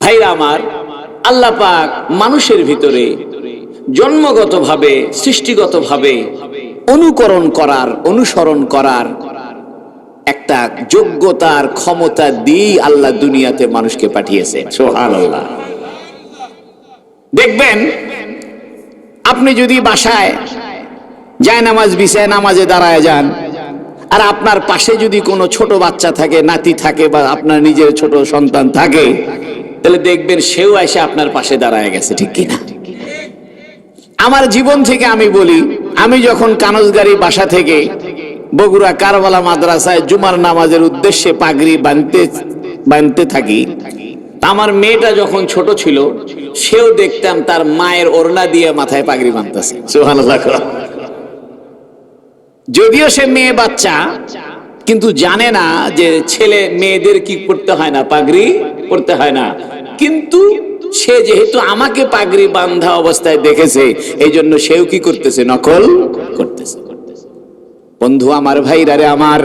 ভাইরা আমার, আল্লাহ পাক মানুষের ভিতরে জন্মগতভাবে সৃষ্টিগতভাবে অনুকরণ করার অনুসরণ করার একটা যোগ্যতার ক্ষমতা দিয়ে আল্লাহ দুনিয়াতে মানুষকে পাঠিয়েছে। সুবহানাল্লাহ। দেখবেন আপনি যদি বাসায় জায়নামাজ বিছায় নামাজে দাঁড়ায় যান, আর আপনার পাশে যদি কোনো ছোট বাচ্চা থাকে, নাতি থাকে, বা আপনার নিজের ছোট সন্তান থাকে, তাহলে দেখবেন সেও এসে আপনার পাশে দাঁড়ায় গেছে, ঠিক কিনা? আমার জীবন থেকে আমি বলি, আমি যখন কানজগাড়ি বাসা থেকে বগুড়া কারবালা মাদ্রাসায় জুমার নামাজের উদ্দেশ্যে পাগড়ি বাঁধতে থাকি, আমার মেয়েটা যখন ছোট ছিল, সেও দেখতাম তার মায়ের ওড়না দিয়ে মাথায় পাগড়ি বাঁধতেছে। সুবহানাল্লাহ। যদিও সে মেয়ে বাচ্চা, কিন্তু জানে না যে ছেলে মেয়েদের কি করতে হয় না, পাগড়ি পরতে হয় না। কিন্তু সে যেহেতু আমাকে পাগড়ি বাঁধা অবস্থায় দেখেছে, এই জন্য সেও কি করতেছে, নকল করতেছে। বন্ধু আমার, ভাইরা রে আমার,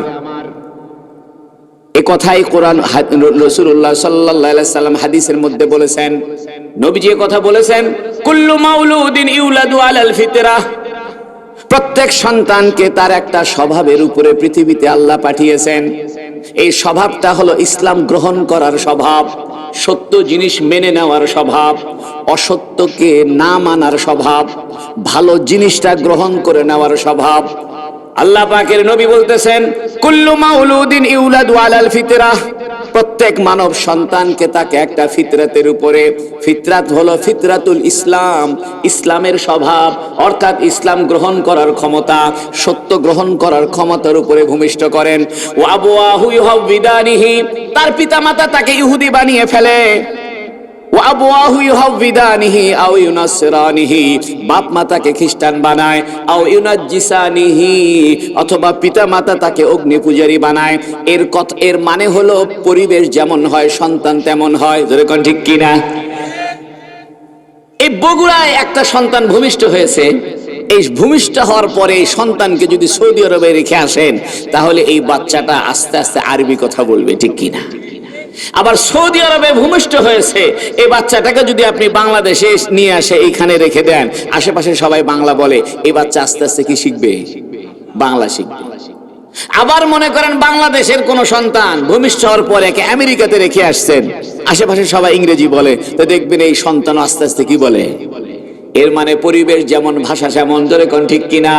এ কথাই কোরআন রাসূলুল্লাহ সাল্লাল্লাহু আলাইহি সাল্লাম হাদিসের মধ্যে বলেছেন। নবীজি কথা বলেছেন, কুল্লু মাউলুদিন ইউলাদু আলাল ফিতরাহ। প্রত্যেক সন্তানকে তার একটা স্বভাবের উপরে পৃথিবীতে আল্লাহ পাঠিয়েছেন। এই স্বভাবটা হলো ইসলাম গ্রহণ করার স্বভাব, সত্য জিনিস মেনে নেওয়ার স্বভাব, অসত্যকে না মানার স্বভাব, ভালো জিনিসটা গ্রহণ করে নেওয়ার স্বভাব। আল্লাহ পাকের নবী বলতেছেন, কুল্লু মাউলুদিন ইউলাদু আলাল ফিতরাহ। প্রত্যেক মানব সন্তানকে তাকে একটা ফিতরাতের উপরে, ফিতরাত হলো ফিতরাতুল ইসলাম, ইসলামের স্বভাব, অর্থাৎ ইসলাম গ্রহণ করার ক্ষমতা, সত্য গ্রহণ করার ক্ষমতার উপরে ভূমিষ্ঠ করেন। ওয়া আবওয়াহু ইউহাউবিদানিহি, তার পিতামাতা তাকে ইহুদি বানিয়ে ফেলে। ওয়া আবওয়াহু ইউহাউবিদানিহি আও ইউনাসরানিহি, বাপ মা তাকে খ্রিস্টান বানায়, আও ইউনাজ্জিসানিহি, অথবা পিতা মাতা তাকে অগ্নি পূজারী বানায়। এর মানে হলো পরিবেশ যেমন হয় সন্তান তেমন হয়। জোরে কোন ঠিক কিনা? এই বগুড়ায় একটা সন্তান ভূমিষ্ঠ হয়েছে। এই ভূমিষ্ঠ হওয়ার পরে এই সন্তানকে যদি সৌদি আরবে রেখে আসেন, তাহলে এই বাচ্চাটা আস্তে আস্তে আরবি কথা বলবে, ঠিক কিনা? আবার সৌদি আরবে ভূমিষ্ঠ হয়েছে, এই বাচ্চাটাকে যদি আপনি বাংলাদেশে নিয়ে আসে এইখানে রেখে দেন, আশেপাশে সবাই বাংলা বলে, এই বাচ্চা আস্তে আস্তে কি শিখবে? বাংলা শিখবে। আবার মনে করেন বাংলাদেশের কোন সন্তান ভূমিষ্ঠ হওয়ার পরে একে আমেরিকাতে রেখে আসছেন, আশেপাশে সবাই ইংরেজি বলে, তো দেখবেন এই সন্তান আস্তে আস্তে কি বলে? এর মানে পরিবেশ যেমন ভাষা সেমন। জোরে কোন ঠিক কিনা?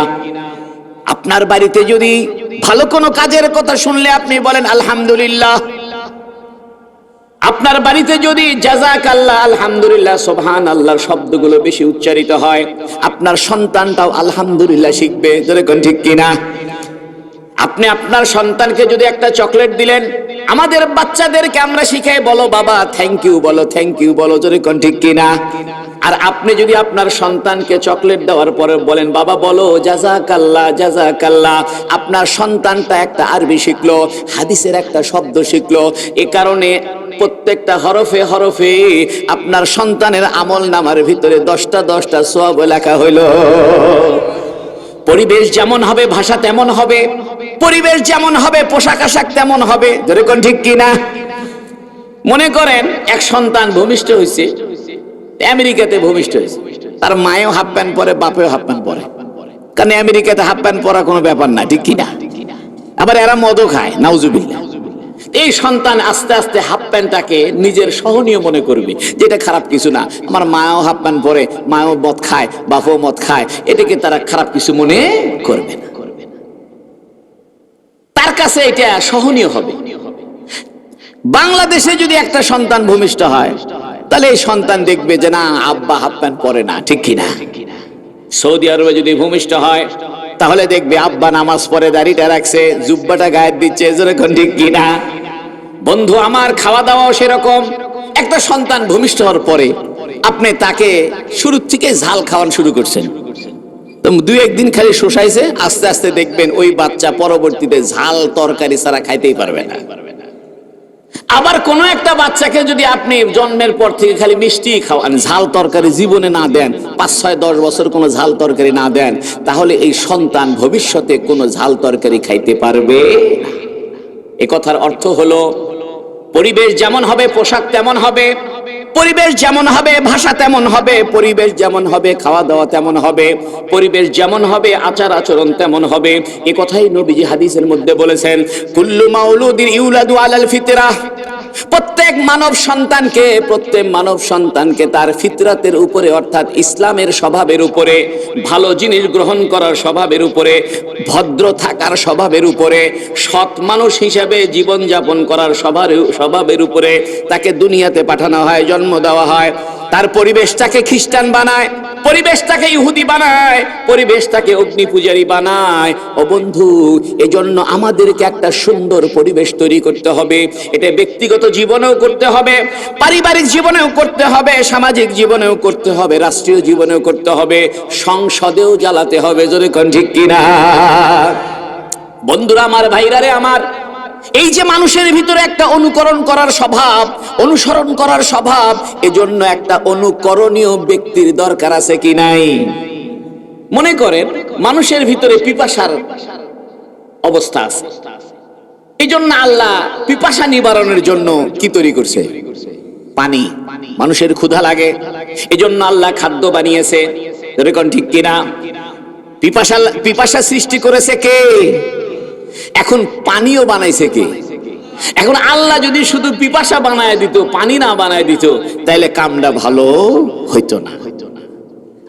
আপনার বাড়িতে যদি ভালো কোনো কাজের কথা শুনলে আপনি বলেন আলহামদুলিল্লাহ। আপনার বাড়িতে যদি জাযাকাল্লাহ, আলহামদুলিল্লাহ, সুবহানাল্লাহর শব্দগুলো বেশি উচ্চারিত হয়, আপনার সন্তানটাও আলহামদুলিল্লাহ শিখবে। জোরে কোন ঠিক কিনা? আপনি আপনার সন্তানকে যদি একটা চকলেট দিলেন, আমাদের বাচ্চাদেরকে আমরা শিখাই, বলো বাবা থ্যাংক ইউ, বলো থ্যাংক ইউ, বলো। জোরে কোন ঠিক কিনা? আর আপনি যদি আপনার সন্তানকে চকলেট দেওয়ার পরে বলেন, বাবা বলো জাযাকাল্লাহ, জাযাকাল্লাহ, আপনার সন্তানটা একটা আরবি শিখলো, হাদিসের একটা শব্দ শিখলো। এ কারণে প্রত্যেকটা হরফে হরফে আপনার সন্তানের আমল নামার ভিতরে 10টা সওয়াব লেখা হইলো। পরিবেশ যেমন হবে ভাষা তেমন হবে, পরিবেশ যেমন হবে পোশাক আশাক তেমন হবে। যেরকম ঠিক কিনা? মনে করেন এক সন্তান ভূমিষ্ঠ হয়েছে, আমেরিকাতে ভূমিষ্ঠ হয়েছে, তার মায়েও হাফ প্যান্ট পরে, বাপেও হাফ প্যান্ট পরে, কারণ আমেরিকাতে হাফ প্যান্ট পরা কোনো ব্যাপার না, ঠিক কিনা? আবার এরা মদও খায়, নাউজুবিল্লাহ। এই সন্তান আস্তে আস্তে হাফ প্যান্টটাকে নিজের সহনীয় মনে করবে, যেটা খারাপ কিছু না। আমার মাও হাফ প্যান্ট পরে, মাও মদ খায়, বাপও মদ খায়, এটাকে তারা খারাপ কিছু মনে করবে না। তার কাছে এটা সহনীয় হবে। বাংলাদেশে যদি একটা সন্তান ভূমিষ্ঠ হয়, তাহলে এই সন্তান দেখবে যে না, আব্বা হাফ প্যান্ট পরে না, ঠিক কিনা? সৌদি আরবে যদি ভূমিষ্ঠ হয়, তাহলে দেখবে আব্বা নামাজ পড়ে, দাড়িটা রাখছে, জুব্বাটা গায়ে দিচ্ছে। যেরকম ঠিক কিনা? বন্ধু আমার, খাওয়া দাওয়াও সেরকম। একটা সন্তান ভূমিষ্ঠ হওয়ার পরে আপনি তাকে শুরু থেকে ঝাল খাওয়ানো শুরু করছেন, তো 2-1 দিন খালি শোষাইছে, আস্তে আস্তে দেখবেন ওই বাচ্চা পরবর্তীতে ঝাল তরকারি ছাড়া খাইতেই পারবে না। আবার কোন একটা বাচ্চাকে যদি আপনি জন্মের পর থেকে খালি মিষ্টি খাওয়ান, ঝাল তরকারি জীবনে না দেন, 5-6-10 বছর কোনো ঝাল তরকারি না দেন, তাহলে এই সন্তান ভবিষ্যতে কোনো ঝাল তরকারি খাইতে পারবে না। এ কথার অর্থ হলো পরিবেশ যেমন হবে পোশাক তেমন হবে, পরিবেশ যেমন হবে ভাষা তেমন হবে, পরিবেশ যেমন হবে খাওয়া দাওয়া তেমন হবে, পরিবেশ যেমন হবে আচার আচরণ তেমন হবে। এ কথাই নবীজি হাদিসের মধ্যে বলেছেন, কুল্লু মাউলুদিন ইউলাদু আলাল ফিতরাহ, প্রত্যেক মানব সন্তানকে তার ফিতরাতের উপরে অর্থাৎ ইসলামের স্বভাবের উপরে, ভালো জিনিস গ্রহণ করার স্বভাবের উপরে, ভদ্র থাকার স্বভাবের উপরে, সৎ মানুষ হিসেবে জীবন যাপন করার স্বভাবের উপরে তাকে দুনিয়াতে পাঠানো হয়, জন্ম দেওয়া হয়। তার পরিবেশটাকে খ্রিস্টান বানায়, পরিবেশটাকে ইহুদি বানায়, পরিবেশটাকে অগ্নি পূজারী বানায়। ও বন্ধু, এজন্য আমাদেরকে একটা সুন্দর পরিবেশ তৈরি করতে হবে। এটা ব্যক্তিগত জীবনেও করতে হবে, পারিবারিক জীবনেও করতে হবে, সামাজিক জীবনেও করতে হবে, রাষ্ট্রীয় জীবনেও করতে হবে, সংসদেও জ্বালাতে হবে। জোরে কোন ঠিক কিনা? বন্ধুরা আমার, ভাইরারে আমার, এই যে মানুষের ভিতরে একটা অনুকরণ করার স্বভাব, অনুসরণ করার স্বভাব, এজন্য একটা অনুকরণীয় ব্যক্তির দরকার আছে কি নাই? মনে করেন মানুষের ভিতরে পিপাসার অবস্থা আছে, এই জন্য আল্লাহ পিপাসা নিবারণের জন্য কি তৈরি করছে? পানি। মানুষের ক্ষুধা লাগে, এই জন্য আল্লাহ খাদ্য বানিয়েছে। এরকম ঠিক কিনা? পিপাসা সৃষ্টি করেছে কে? এখন পানিও বানাইছে কে? এখন আল্লাহ যদি শুধু পিপাসা বানায় দিত, পানি না বানায় দিত, তাহলে কামটা ভালো হইতো না।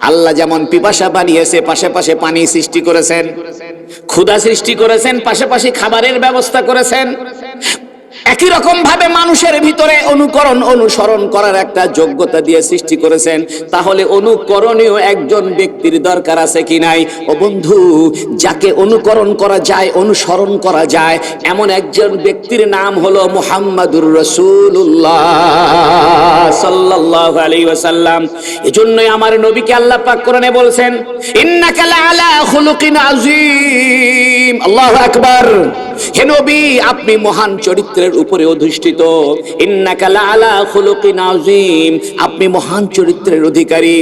আল্লাহ যেমন পিপাসা বানিয়েছে, পাশাপাশি পানি সৃষ্টি করেছেন, ক্ষুধা সৃষ্টি করেছেন, পাশাপাশি খাবারের ব্যবস্থা করেছেন। একই রকম ভাবে মানুষের ভিতরে অনুসরণ করার একটা যোগ্যতা দিয়ে সৃষ্টি করেছেন। তাহলে অনুকরণীয় একজন ব্যক্তির দরকার আছে কি নাই? ও বন্ধু, যাকে অনুকরণ করা যায়, অনুসরণ করা যায়, এমন একজন ব্যক্তির নাম হলো মুহাম্মাদুর রাসূলুল্লাহ সাল্লাল্লাহু আলাইহি ওয়াসাল্লাম। এজন্যই আমার নবীকে আল্লাহ পাক কোরআনে বলছেন, ইন্নাকা লাআলা খুলুকিন আযীম। আল্লাহু আকবার। হে নবী, আপনি মহান চরিত্রের উপরে অধিষ্ঠিত। ইন্নাকা লাআলা খুলুকিন আযীম, আপনি মহান চরিত্রের অধিকারী।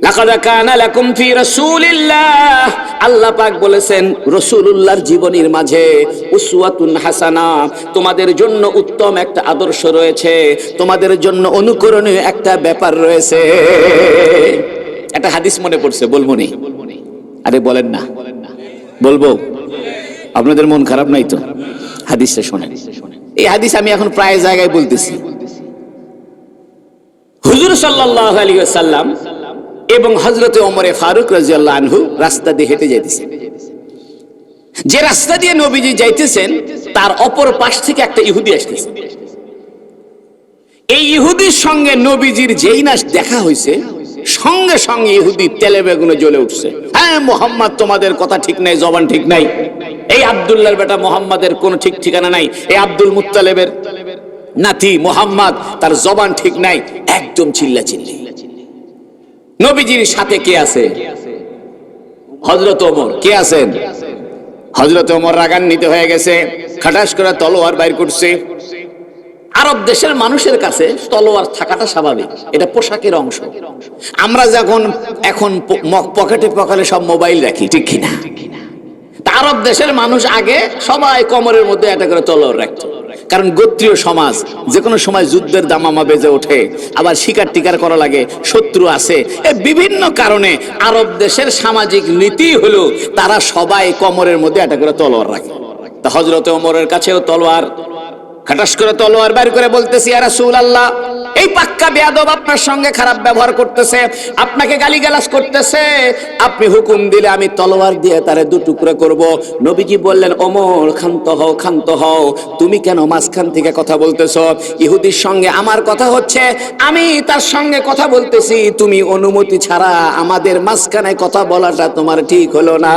লাকাদ কানা লাকুম ফি রাসূলিল্লাহ, আল্লাহ পাক বলেছেন রাসূলুল্লাহর জীবনীর মাঝে উসওয়াতুন হাসানা, তোমাদের জন্য উত্তম একটা আদর্শ রয়েছে, তোমাদের জন্য অনুকরণীয় একটা ব্যাপার রয়েছে। একটা হাদিস মনে পড়ছে, বলবো নি? আরে বলেন না। বলবো? আপনাদের মন খারাপ নাই তো? হাদিসটা শোনেন। এই হাদিস আমি এখন প্রায় জায়গায় বলতেছি। হুজুর সাল্লাল্লাহু আলাইহি ওয়াসাল্লাম এবং হযরতে ওমর ফারুক রাদিয়াল্লাহু আনহু রাস্তা দিয়ে হেঁটে যাইতেছেন। যে রাস্তা দিয়ে নবীজি যাইতেছেন, তার অপর পাশ থেকে একটা ইহুদি আসতেছে। এই ইহুদির সঙ্গে নবীজির যেই না দেখা হয়েছে, সঙ্গে সঙ্গে ইহুদি তেলে বেগুনে জ্বলে উঠছে। হ্যাঁ, মুহাম্মদ তোমাদের কথা ঠিক নাই, জবান ঠিক নাই। এই আব্দুল্লাহর বেটা মুহাম্মাদের কোনো ঠিক ঠিকানা নাই। এই আব্দুল মুত্তালিবের নাতি মুহাম্মদ, তার জবান ঠিক নাই। একদম চিল্লাচিল্লি। নবীজির সাথে কে আছে? হযরত ওমর। কে আছেন? হযরত ওমর রাগান্বিত হয়ে গেছে, খাটাস করে তলোয়ার বাইর করছে। আরব দেশের মানুষের কাছে তলোয়ার থাকাটা স্বাভাবিক, এটা পোশাকের অংশ। আমরা যখন এখন পকেটে সব মোবাইল রাখি, ঠিক কিনা? আরব দেশের মানুষ আগে সবাই কোমরের মধ্যে একটা করে তলোয়ার রাখত, কারণ গোত্রীয় সমাজ, যে কোনো সময় যুদ্ধের দামামা বেজে ওঠে, আবার শিকার টিকার করা লাগে, শত্রু আছে, বিভিন্ন কারণে আরব দেশের সামাজিক নীতি হলো তারা সবাই কোমরের মধ্যে একটা করে তলোয়ার রাখে। তা হযরত ওমরের কাছেও তলোয়ার, খাটাস করে তলোয়ার বের করে বলতেছি, ইয়া রাসূলুল্লাহ, এই পাক্কা বেয়াদব আপনার সঙ্গে খারাপ ব্যবহার করতেছে, আপনাকে গালিগালাজ করতেছে, আপনি হুকুম দিলে আমি তলোয়ার দিয়ে তারে দু টুকরো করব। নবীজি বললেন, ওমর ক্ষান্ত হও, ক্ষান্ত হও, তুমি কেন মাঝখান থেকে কথা বলতেছো? ইহুদির সঙ্গে আমার কথা হচ্ছে, আমি তার সঙ্গে কথা বলতেছি, তুমি অনুমতি ছাড়া আমাদের মাঝখানে কথা বলাটা তোমার ঠিক হলো না।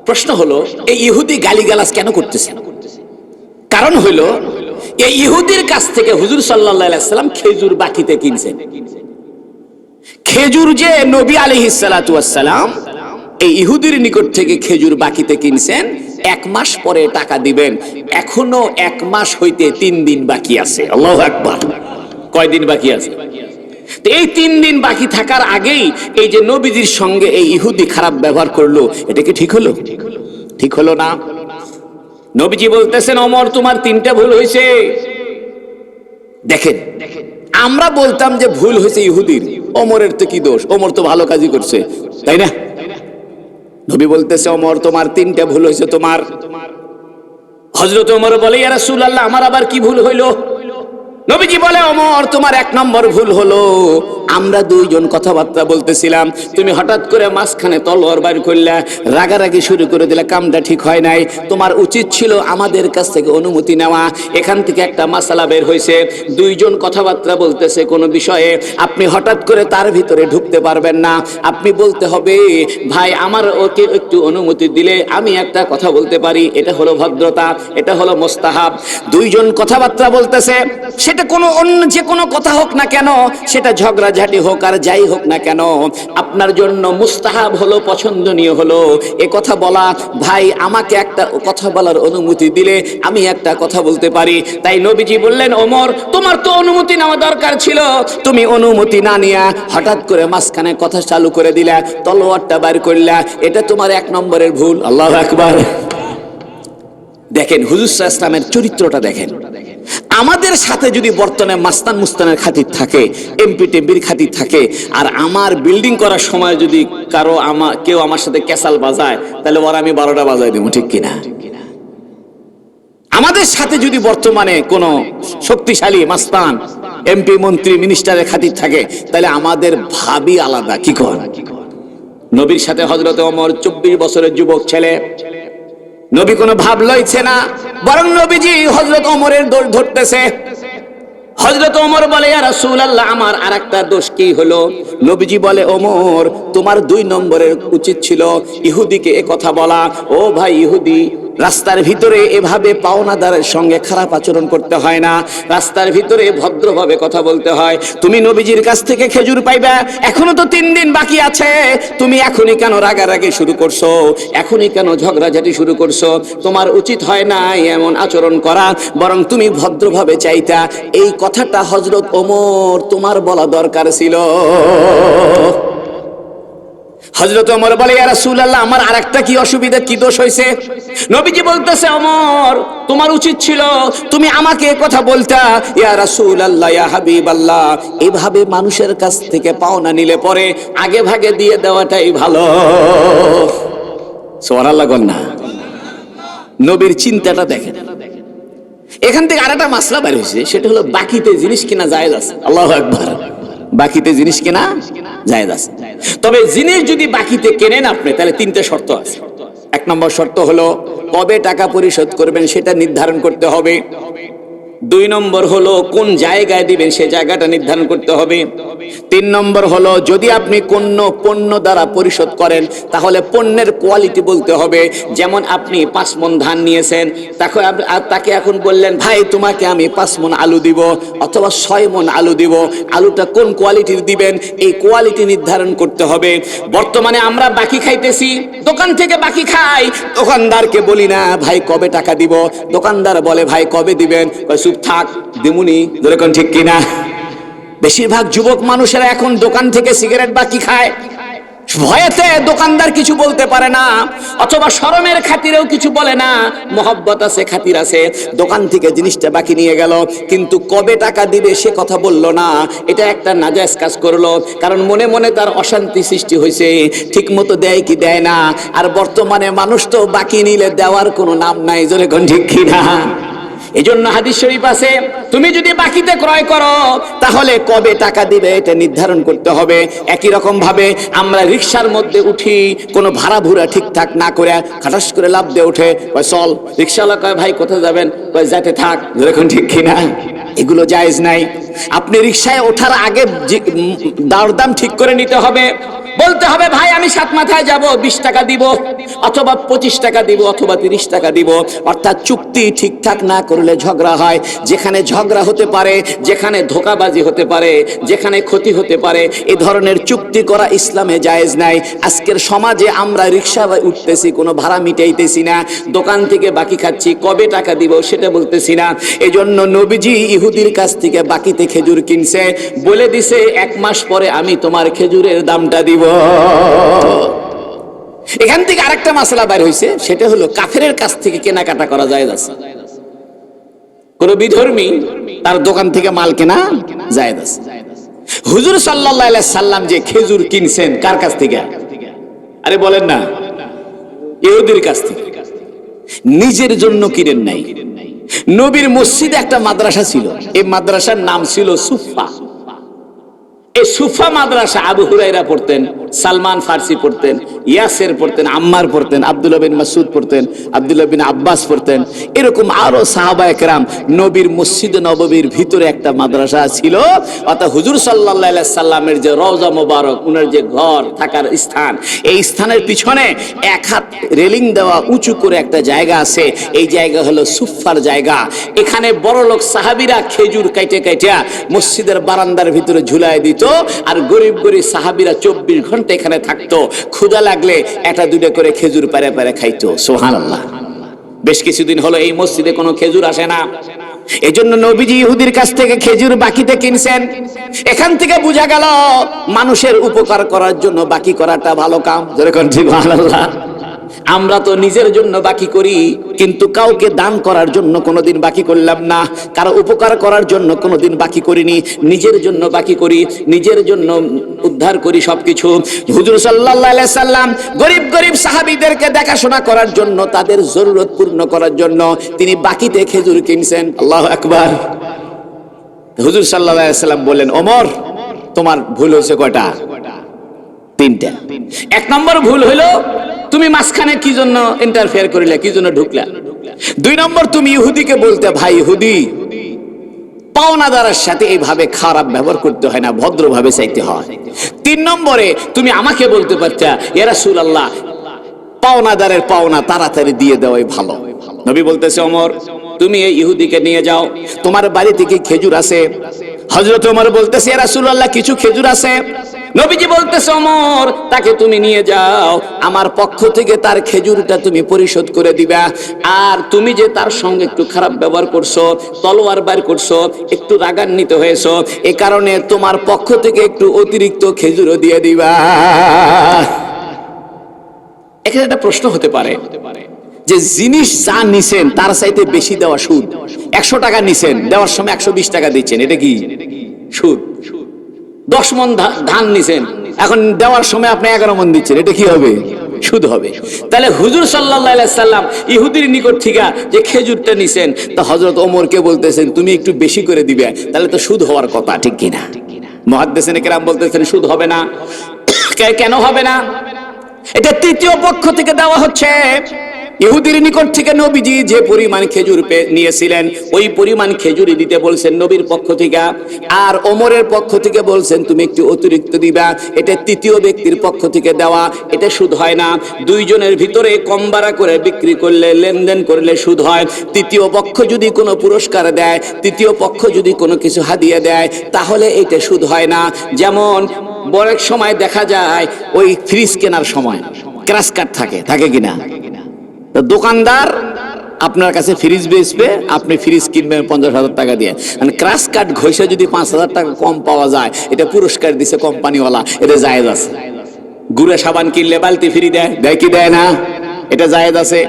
প্রশ্ন হলো, এই ইহুদি গালিগালাজ কেন করতেছে? কারণ হইল, এই ইহুদির কাছ থেকে হুজুর সাল্লাল্লাহু আলাইহি ওয়াসাল্লাম খেজুর বাকিতে কিনছেন। খেজুর যে নবী আলাইহিস সালাতু ওয়াস সালাম এই ইহুদির নিকট থেকে খেজুর বাকিতে কিনছেন, 1 মাস পরে টাকা দিবেন। এখনো 1 মাস হইতে 3 দিন বাকি আছে। আল্লাহু আকবার। কয় দিন বাকি আছে? এই 3 দিন বাকি থাকার আগেই এই যে নবীজির সঙ্গে এই ইহুদি খারাপ ব্যবহার করলো, এটা কি ঠিক হলো? ঠিক হলো না। নবীজি বলতেছেন, ওমর তোমার 3টা ভুল হয়েছে। দেখেন, আমরা বলতাম যে ভুল হয়েছে ইহুদির, ওমরের তো কি দোষ, ওমর তো ভালো কাজই করছে, তাই না? নবী বলতেছে ওমর তোমার 3টা ভুল হয়েছে তোমার। হযরত ওমর বলে ইয়া রাসূলুল্লাহ আমার আবার কি ভুল হইল? নবীজি বলে ওমর তোমার 1 নম্বর ভুল হলো, আমরা 2 জন কথাবার্তা বলতেছিলাম, তুমি হঠাৎ করে মাঝখানে তলোয়ার বাইর করলা, রাগারাগি শুরু করে দিলে, কামটা ঠিক হয় নাই। তোমার উচিত ছিল আমাদের কাছ থেকে অনুমতি নেওয়া। এখান থেকে একটা মাসালা বের হয়েছে, 2 জন কথাবার্তা বলতেছে কোনো বিষয়ে, আপনি হঠাৎ করে তার ভিতরে ঢুকতে পারবেন না। আপনি বলতে হবে ভাই আমার ওকে একটু অনুমতি দিলে আমি একটা কথা বলতে পারি, এটা হলো ভদ্রতা, এটা হলো মোস্তাহাব। 2 জন কথাবার্তা বলতেছে, সেটা কোনো অন্য যে কোনো কথা হোক না কেন, সেটা ঝগড়াঝাটি হোক আর যাই হোক না কেন, আপনার জন্য মুস্তাহাব হলো, পছন্দনীয় হলো এ কথা বলা, ভাই আমাকে একটা কথা বলার অনুমতি দিলে আমি একটা কথা বলতে পারি। তাই নবীজি বললেন ওমর তোমার তো অনুমতি নেওয়া দরকার ছিল, তুমি অনুমতি না নিয়ে হঠাৎ করে মাঝখানে কথা চালু করে দিলা, তলোয়ারটা বের করলা, এটা তোমার 1 নম্বরের ভুল। আল্লাহু আকবার। দেখেন হুজুর সাল্লাল্লাহু আলাইহি ওয়াসাল্লামের চরিত্রটা দেখেন। আমাদের সাথে যদি বর্তমানে মাস্তান মুস্তানের খাতির থাকে, এমপি টেম্পির খাতির থাকে, আর আমার বিল্ডিং করার সময় যদি কেউ আমার সাথে ক্যাসাল বাজায়, তাহলে ওরা আমি 12টা বাজায় দেবো, ঠিক কিনা? আমাদের সাথে যদি বর্তমানে কোন শক্তিশালী মাস্তান এমপি মন্ত্রী মিনিস্টারের খাতির থাকে, তাহলে আমাদের ভাবি আলাদা, কি কর? নবীর সাথে হযরত ওমর 24 বছরের যুবক ছেলে, নবী কোনো ভাব লইছে না, বরং নবীজি হযরত ওমরের দোষ ধরতেছে। হযরত ওমর বলে ইয়া রাসূলুল্লাহ আমার আরেকটা দোষ কি হলো? নবীজি বলে ওমর তোমার 2 নম্বরের উচিত ছিল ইহুদিকে এ কথা বলা, ও ভাই ইহুদি, রাস্তার ভিতরে এভাবে পাওনাদারের সঙ্গে খারাপ আচরণ করতে হয় না, রাস্তার ভিতরে ভদ্রভাবে কথা বলতে হয়। তুমি নবীজির কাছ থেকে খেজুর পাইবা, এখনো তো 3 দিন বাকি আছে, তুমি এখনই কেন রাগারাগি শুরু করছো, এখনই কেন ঝগড়াঝাটি শুরু করছো? তোমার উচিত হয় না এমন আচরণ করা, বরং তুমি ভদ্রভাবে চাইতা। এই কথাটা হযরত ওমর তোমার বলা দরকার ছিল। হযরত ওমর বলে ইয়া রাসূলুল্লাহ আমার আরেকটা কি অসুবিধা, কি দোষ হইছে? নবীজি বলতেছে ওমর তোমার উচিত ছিল তুমি আমাকে কথা বলতা, ইয়া রাসূলুল্লাহ ইয়া হাবিবাল্লাহ, এভাবে মানুষের কাছ থেকে পাওনা নিলে পরে আগে ভাগে দিয়ে দেওয়াটাই ভালো। সুবহানাল্লাহ বল না। নবীর চিন্তাটা দেখেন। এখান থেকে আরেকটা মাসলা বের হইছে, সেটা হলো বাকিতে জিনিস কিনা জায়েজ আছে। আল্লাহু আকবার। বাকিতে জিনিস কেনা জায়েজ আছে, তবে জিনিস যদি বাকিতে কেনেন আপনি, তাহলে 3টে শর্ত আছে। 1 নম্বর শর্ত হলো কবে টাকা পরিশোধ করবেন সেটা নির্ধারণ করতে হবে। 2 নম্বর হলো কোন জায়গায় দিবেন সে জায়গাটা নির্ধারণ করতে হবে। 3 নম্বর হলো যদি আপনি কোন পণ্য দ্বারা পরিশোধ করেন, তাহলে পণ্যের কোয়ালিটি বলতে হবে। যেমন আপনি 5 মণ ধান নিয়েছেন, তাকে এখন বললেন ভাই তোমাকে আমি 5 মণ আলু দিব অথবা 6 মণ আলু দিব, আলুটা কোন কোয়ালিটির দিবেন এই কোয়ালিটি নির্ধারণ করতে হবে। বর্তমানে আমরা বাকি খাইতেছি, দোকান থেকে বাকি খাই, দোকানদারকে বলি না ভাই কবে টাকা দিব, দোকানদার বলে ভাই কবে দিবেন, চুপ থাক দিমুনি, যেরকম ঠিক কিনা? বেশিরভাগ যুবক মানুষেরা এখন দোকান থেকে সিগারেট বাকি খায়, ভয়েতে দোকানদার কিছু বলতে পারে না, অথবা শরমের খাতিরেও কিছু বলে না, মহব্বত আছে, খাতির আছে, দোকান থেকে জিনিসটা বাকি নিয়ে গেল, কিন্তু কবে টাকা দিবে সে কথা বললো না। এটা একটা নাজায়েজ কাজ করলো, কারণ মনে মনে তার অশান্তি সৃষ্টি হয়েছে, ঠিক মতো দেয় কি দেয় না। আর বর্তমানে মানুষ তো বাকি নিলে দেওয়ার কোনো নাম নাই, যেরকম ঠিক কিনা? এজন্য হাদিস শরীফ আছে তুমি যদি বাকিতে ক্রয় করো তাহলে কবে টাকা দিবে এটা নির্ধারণ করতে হবে। একই রকম ভাবে আমরা রিকশার মধ্যে উঠি, কোনো ভাড়া ভুরা ঠিকঠাক না করে খাটাস করে লাভ দিয়ে উঠে, কয় চল, রিকশাওয়ালা কয় ভাই কোথায় যাবেন, কয় যাতে থাক, যেরকম ঠিক কিনা? এগুলো জায়েজ নাই। আপনি রিকশায় ওঠার আগে দরদাম ঠিক করে নিতে হবে, বলতে হবে ভাই আমি 7 মাথায় যাব, 20 টাকা দিব অথবা 25 টাকা দিব অথবা 30 টাকা দিব। অর্থাৎ চুক্তি ঠিকঠাক না করলে ঝগড়া হয়। যেখানে ঝগড়া হতে পারে, যেখানে ধোঁকাবাজি হতে পারে, যেখানে ক্ষতি হতে পারে, এই ধরনের চুক্তি করা ইসলামে জায়েজ নাই। আজকের সমাজে আমরা রিকশা উঠতেছি, কোনো ভাড়া মিটাইতেছি না, দোকান থেকে বাকি খাচ্ছি, কবে টাকা দিব সেটা বলতেছি না। এজন্য নবীজি ইহুদির কাছ থেকে বাকিতে খেজুর কিনছে, বলে দিছে 1 মাস পরে আমি তোমার খেজুরের দামটা দিব। এখান থেকে আরেকটা মাসলা বের হইছে, সেটা হলো কাফেরের কাছ থেকে কেনাকাটা করা জায়েজ আছে। কোন বিধর্মী তার দোকান থেকে মাল কেনা জায়েজ আছে। হুজুর সাল্লাল্লাহু আলাইহি সাল্লাম যে খেজুর কিনছেন কার কাছ থেকে? আরে বলেন না, ইহুদির কাছ থেকে। নিজের জন্য কিনেন নাই। নবীর মসজিদে একটা মাদ্রাসা ছিল, এই মাদ্রাসার নাম ছিল সুফা। এই সুফা মাদ্রাসা আবু হুরায়রা পড়তেন, সালমান ফারসি পড়তেন, ইয়াসের পড়তেন, আম্মার পড়তেন, আব্দুল্লাহ বিন মাসউদ পড়তেন, আব্দুল্লাহ বিন আব্বাস পড়তেন, এরকম আরো সাহাবায়ে কেরাম। নবীর মসজিদে নববীর ভিতরে একটা মাদ্রাসা ছিল। অর্থাৎ হুজুর সাল্লাল্লাহু আলাইহি সাল্লামের যে রওজা মোবারক, উনার যে ঘর থাকার স্থান, এই স্থানের পিছনে এক হাত রেলিং দেওয়া উঁচু করে একটা জায়গা আছে। এই জায়গা হলো সুফার জায়গা। এখানে বড় লোক সাহাবীরা খেজুর কাইটে কাইটা মসজিদের বারান্দার ভিতরে ঝুলায় দিত, আর গরিব গরিব সাহাবীরা 24 ঘন্টা এখানে থাকতো। ক্ষুধা লাগলে একটা দুটো করে খেজুর পারে পারে খাইতো। সুবহানাল্লাহ। বেশ কিছুদিন হলো এই মসজিদে কোনো খেজুর আসে না, এজন্য নবীজি ইহুদির কাছ থেকে খেজুর বাকিতে কিনছেন। এখান থেকে বোঝা গেল মানুষের উপকার করার জন্য বাকি করাটা ভালো কাম। যেরকম সুবহানাল্লাহ। আমরা তো নিজের জন্য বাকি করি, কিন্তু কাউকে দান করার জন্য কোনোদিন বাকি করলাম না, কারো উপকার করার জন্য কোনোদিন বাকি করিনি। নিজের জন্য বাকি করি, নিজের জন্য উদ্ধার করি সবকিছু। হুজুর সাল্লাল্লাহু আলাইহি সাল্লাম গরিব গরিব সাহাবীদেরকে দেখাশোনা করার জন্য, তাদের জরুরত পূর্ণ করার জন্য তিনি বাকিতে খেজুর কিনছেন। আল্লাহু আকবার। হুজুর সাল্লাল্লাহু আলাইহি সাল্লাম বললেন, ওমর তোমার ভুল হয়েছে কয়টা? 3টা। 1 নম্বর ভুল হলো তুমি মাঝখানে কি জন্য ইন্টারফেয়ার করিলে, কি জন্য ঢুকলা। 2 নম্বর তুমি ইহুদিকে বলতে, ভাই ইহুদি, পাওনাদারের সাথে এইভাবে খারাপ ব্যবহার করতে হয় না, ভদ্রভাবে চাইতে হয়। 3 নম্বরে তুমি আমাকে বলতে পারতা, ইয়া রাসূলুল্লাহ, পাওনাদারের পাওনা তাড়াতাড়ি দিয়ে দেওয়াই ভালো। নবী বলতেছে, ওমর তুমি এই ইহুদিকে নিয়ে যাও, তোমার বাড়িতে কি খেজুর আছে? হযরত ওমর বলতেছে, ইয়া রাসূলুল্লাহ, কিছু খেজুর আছে। নবীজি বলতেছে, ওমর তাকে তুমি নিয়ে যাও, আমার পক্ষ থেকে তার খেজুরটা তুমি পরিশোধ করে দিবা। আর তুমি যে তার সঙ্গে একটু খারাপ ব্যবহার করছো, তলোয়ার বার করছো, একটু রাগান্বিত হয়েছো, এই কারণে তোমার পক্ষ থেকে একটু অতিরিক্ত খেজুরও দিয়ে দিবা। এখানে একটা প্রশ্ন হতে পারে যে জিনিস যা নিছেন তার চাইতে বেশি দেওয়া সুদ। 100 টাকা নিছেন, দেওয়ার সময় 120 টাকা দিচ্ছেন, এটা কি সুদ? 10 মণ ধান নিছেন, এখন দেওয়ার সময় আপনি 11 মণ দিচ্ছেন, এটা কি হবে? সুদ হবে। তাহলে হুজুর সাল্লাল্লাহু আলাইহি সাল্লাম ইহুদির নিকট থেকে যে খেজুরটা নিছেন, তা হযরত ওমরকে বলতেছেন তুমি একটু বেশি করে দিবে, তাহলে তো সুদ হওয়ার কথা, ঠিক কিনা? মুহাদ্দিসিনে কেরাম বলতেছেন সুদ হবে না। কেন হবে না? এটা তৃতীয় পক্ষ থেকে দেওয়া হচ্ছে। ইহুদির নিকট থেকে নবীজি যে পরিমাণ খেজুর নিয়েছিলেন, ওই পরিমাণ খেজুরই দিতে বলছেন নবীর পক্ষ থেকে। আর ওমরের পক্ষ থেকে বলছেন তুমি একটু অতিরিক্ত দিবা। এটা তৃতীয় ব্যক্তির পক্ষ থেকে দেওয়া, এটা সুদ হয় না। দুইজনের ভিতরে কম বাড়া করে বিক্রি করলে, লেনদেন করলে সুদ হয়। তৃতীয় পক্ষ যদি কোনো পুরস্কার দেয়, তৃতীয় পক্ষ যদি কোনো কিছু হাদিয়া দেয়, তাহলে এটা সুদ হয় না। যেমন বড় সময় দেখা যায় ওই ফ্রিজ কেনার সময় ক্র্যাশ কার্ড থাকে কিনা? দোকানদার আপনার কাছে ফ্রিজ বেচবে, আপনি ফ্রিজ কিনবেন 50,000 টাকা দিয়ে, মানে ক্র্যাশ কার্ড ঘষে যদি 5,000 টাকা কম পাওয়া যায়, এটা পুরস্কার দিছে কোম্পানিওয়ালা, এটা জায়েজ আছে। গুড়া সাবান কিনলে বালতি ফ্রি দেয়, দেয় কি দেয় না? এটা জায়েজ আছে।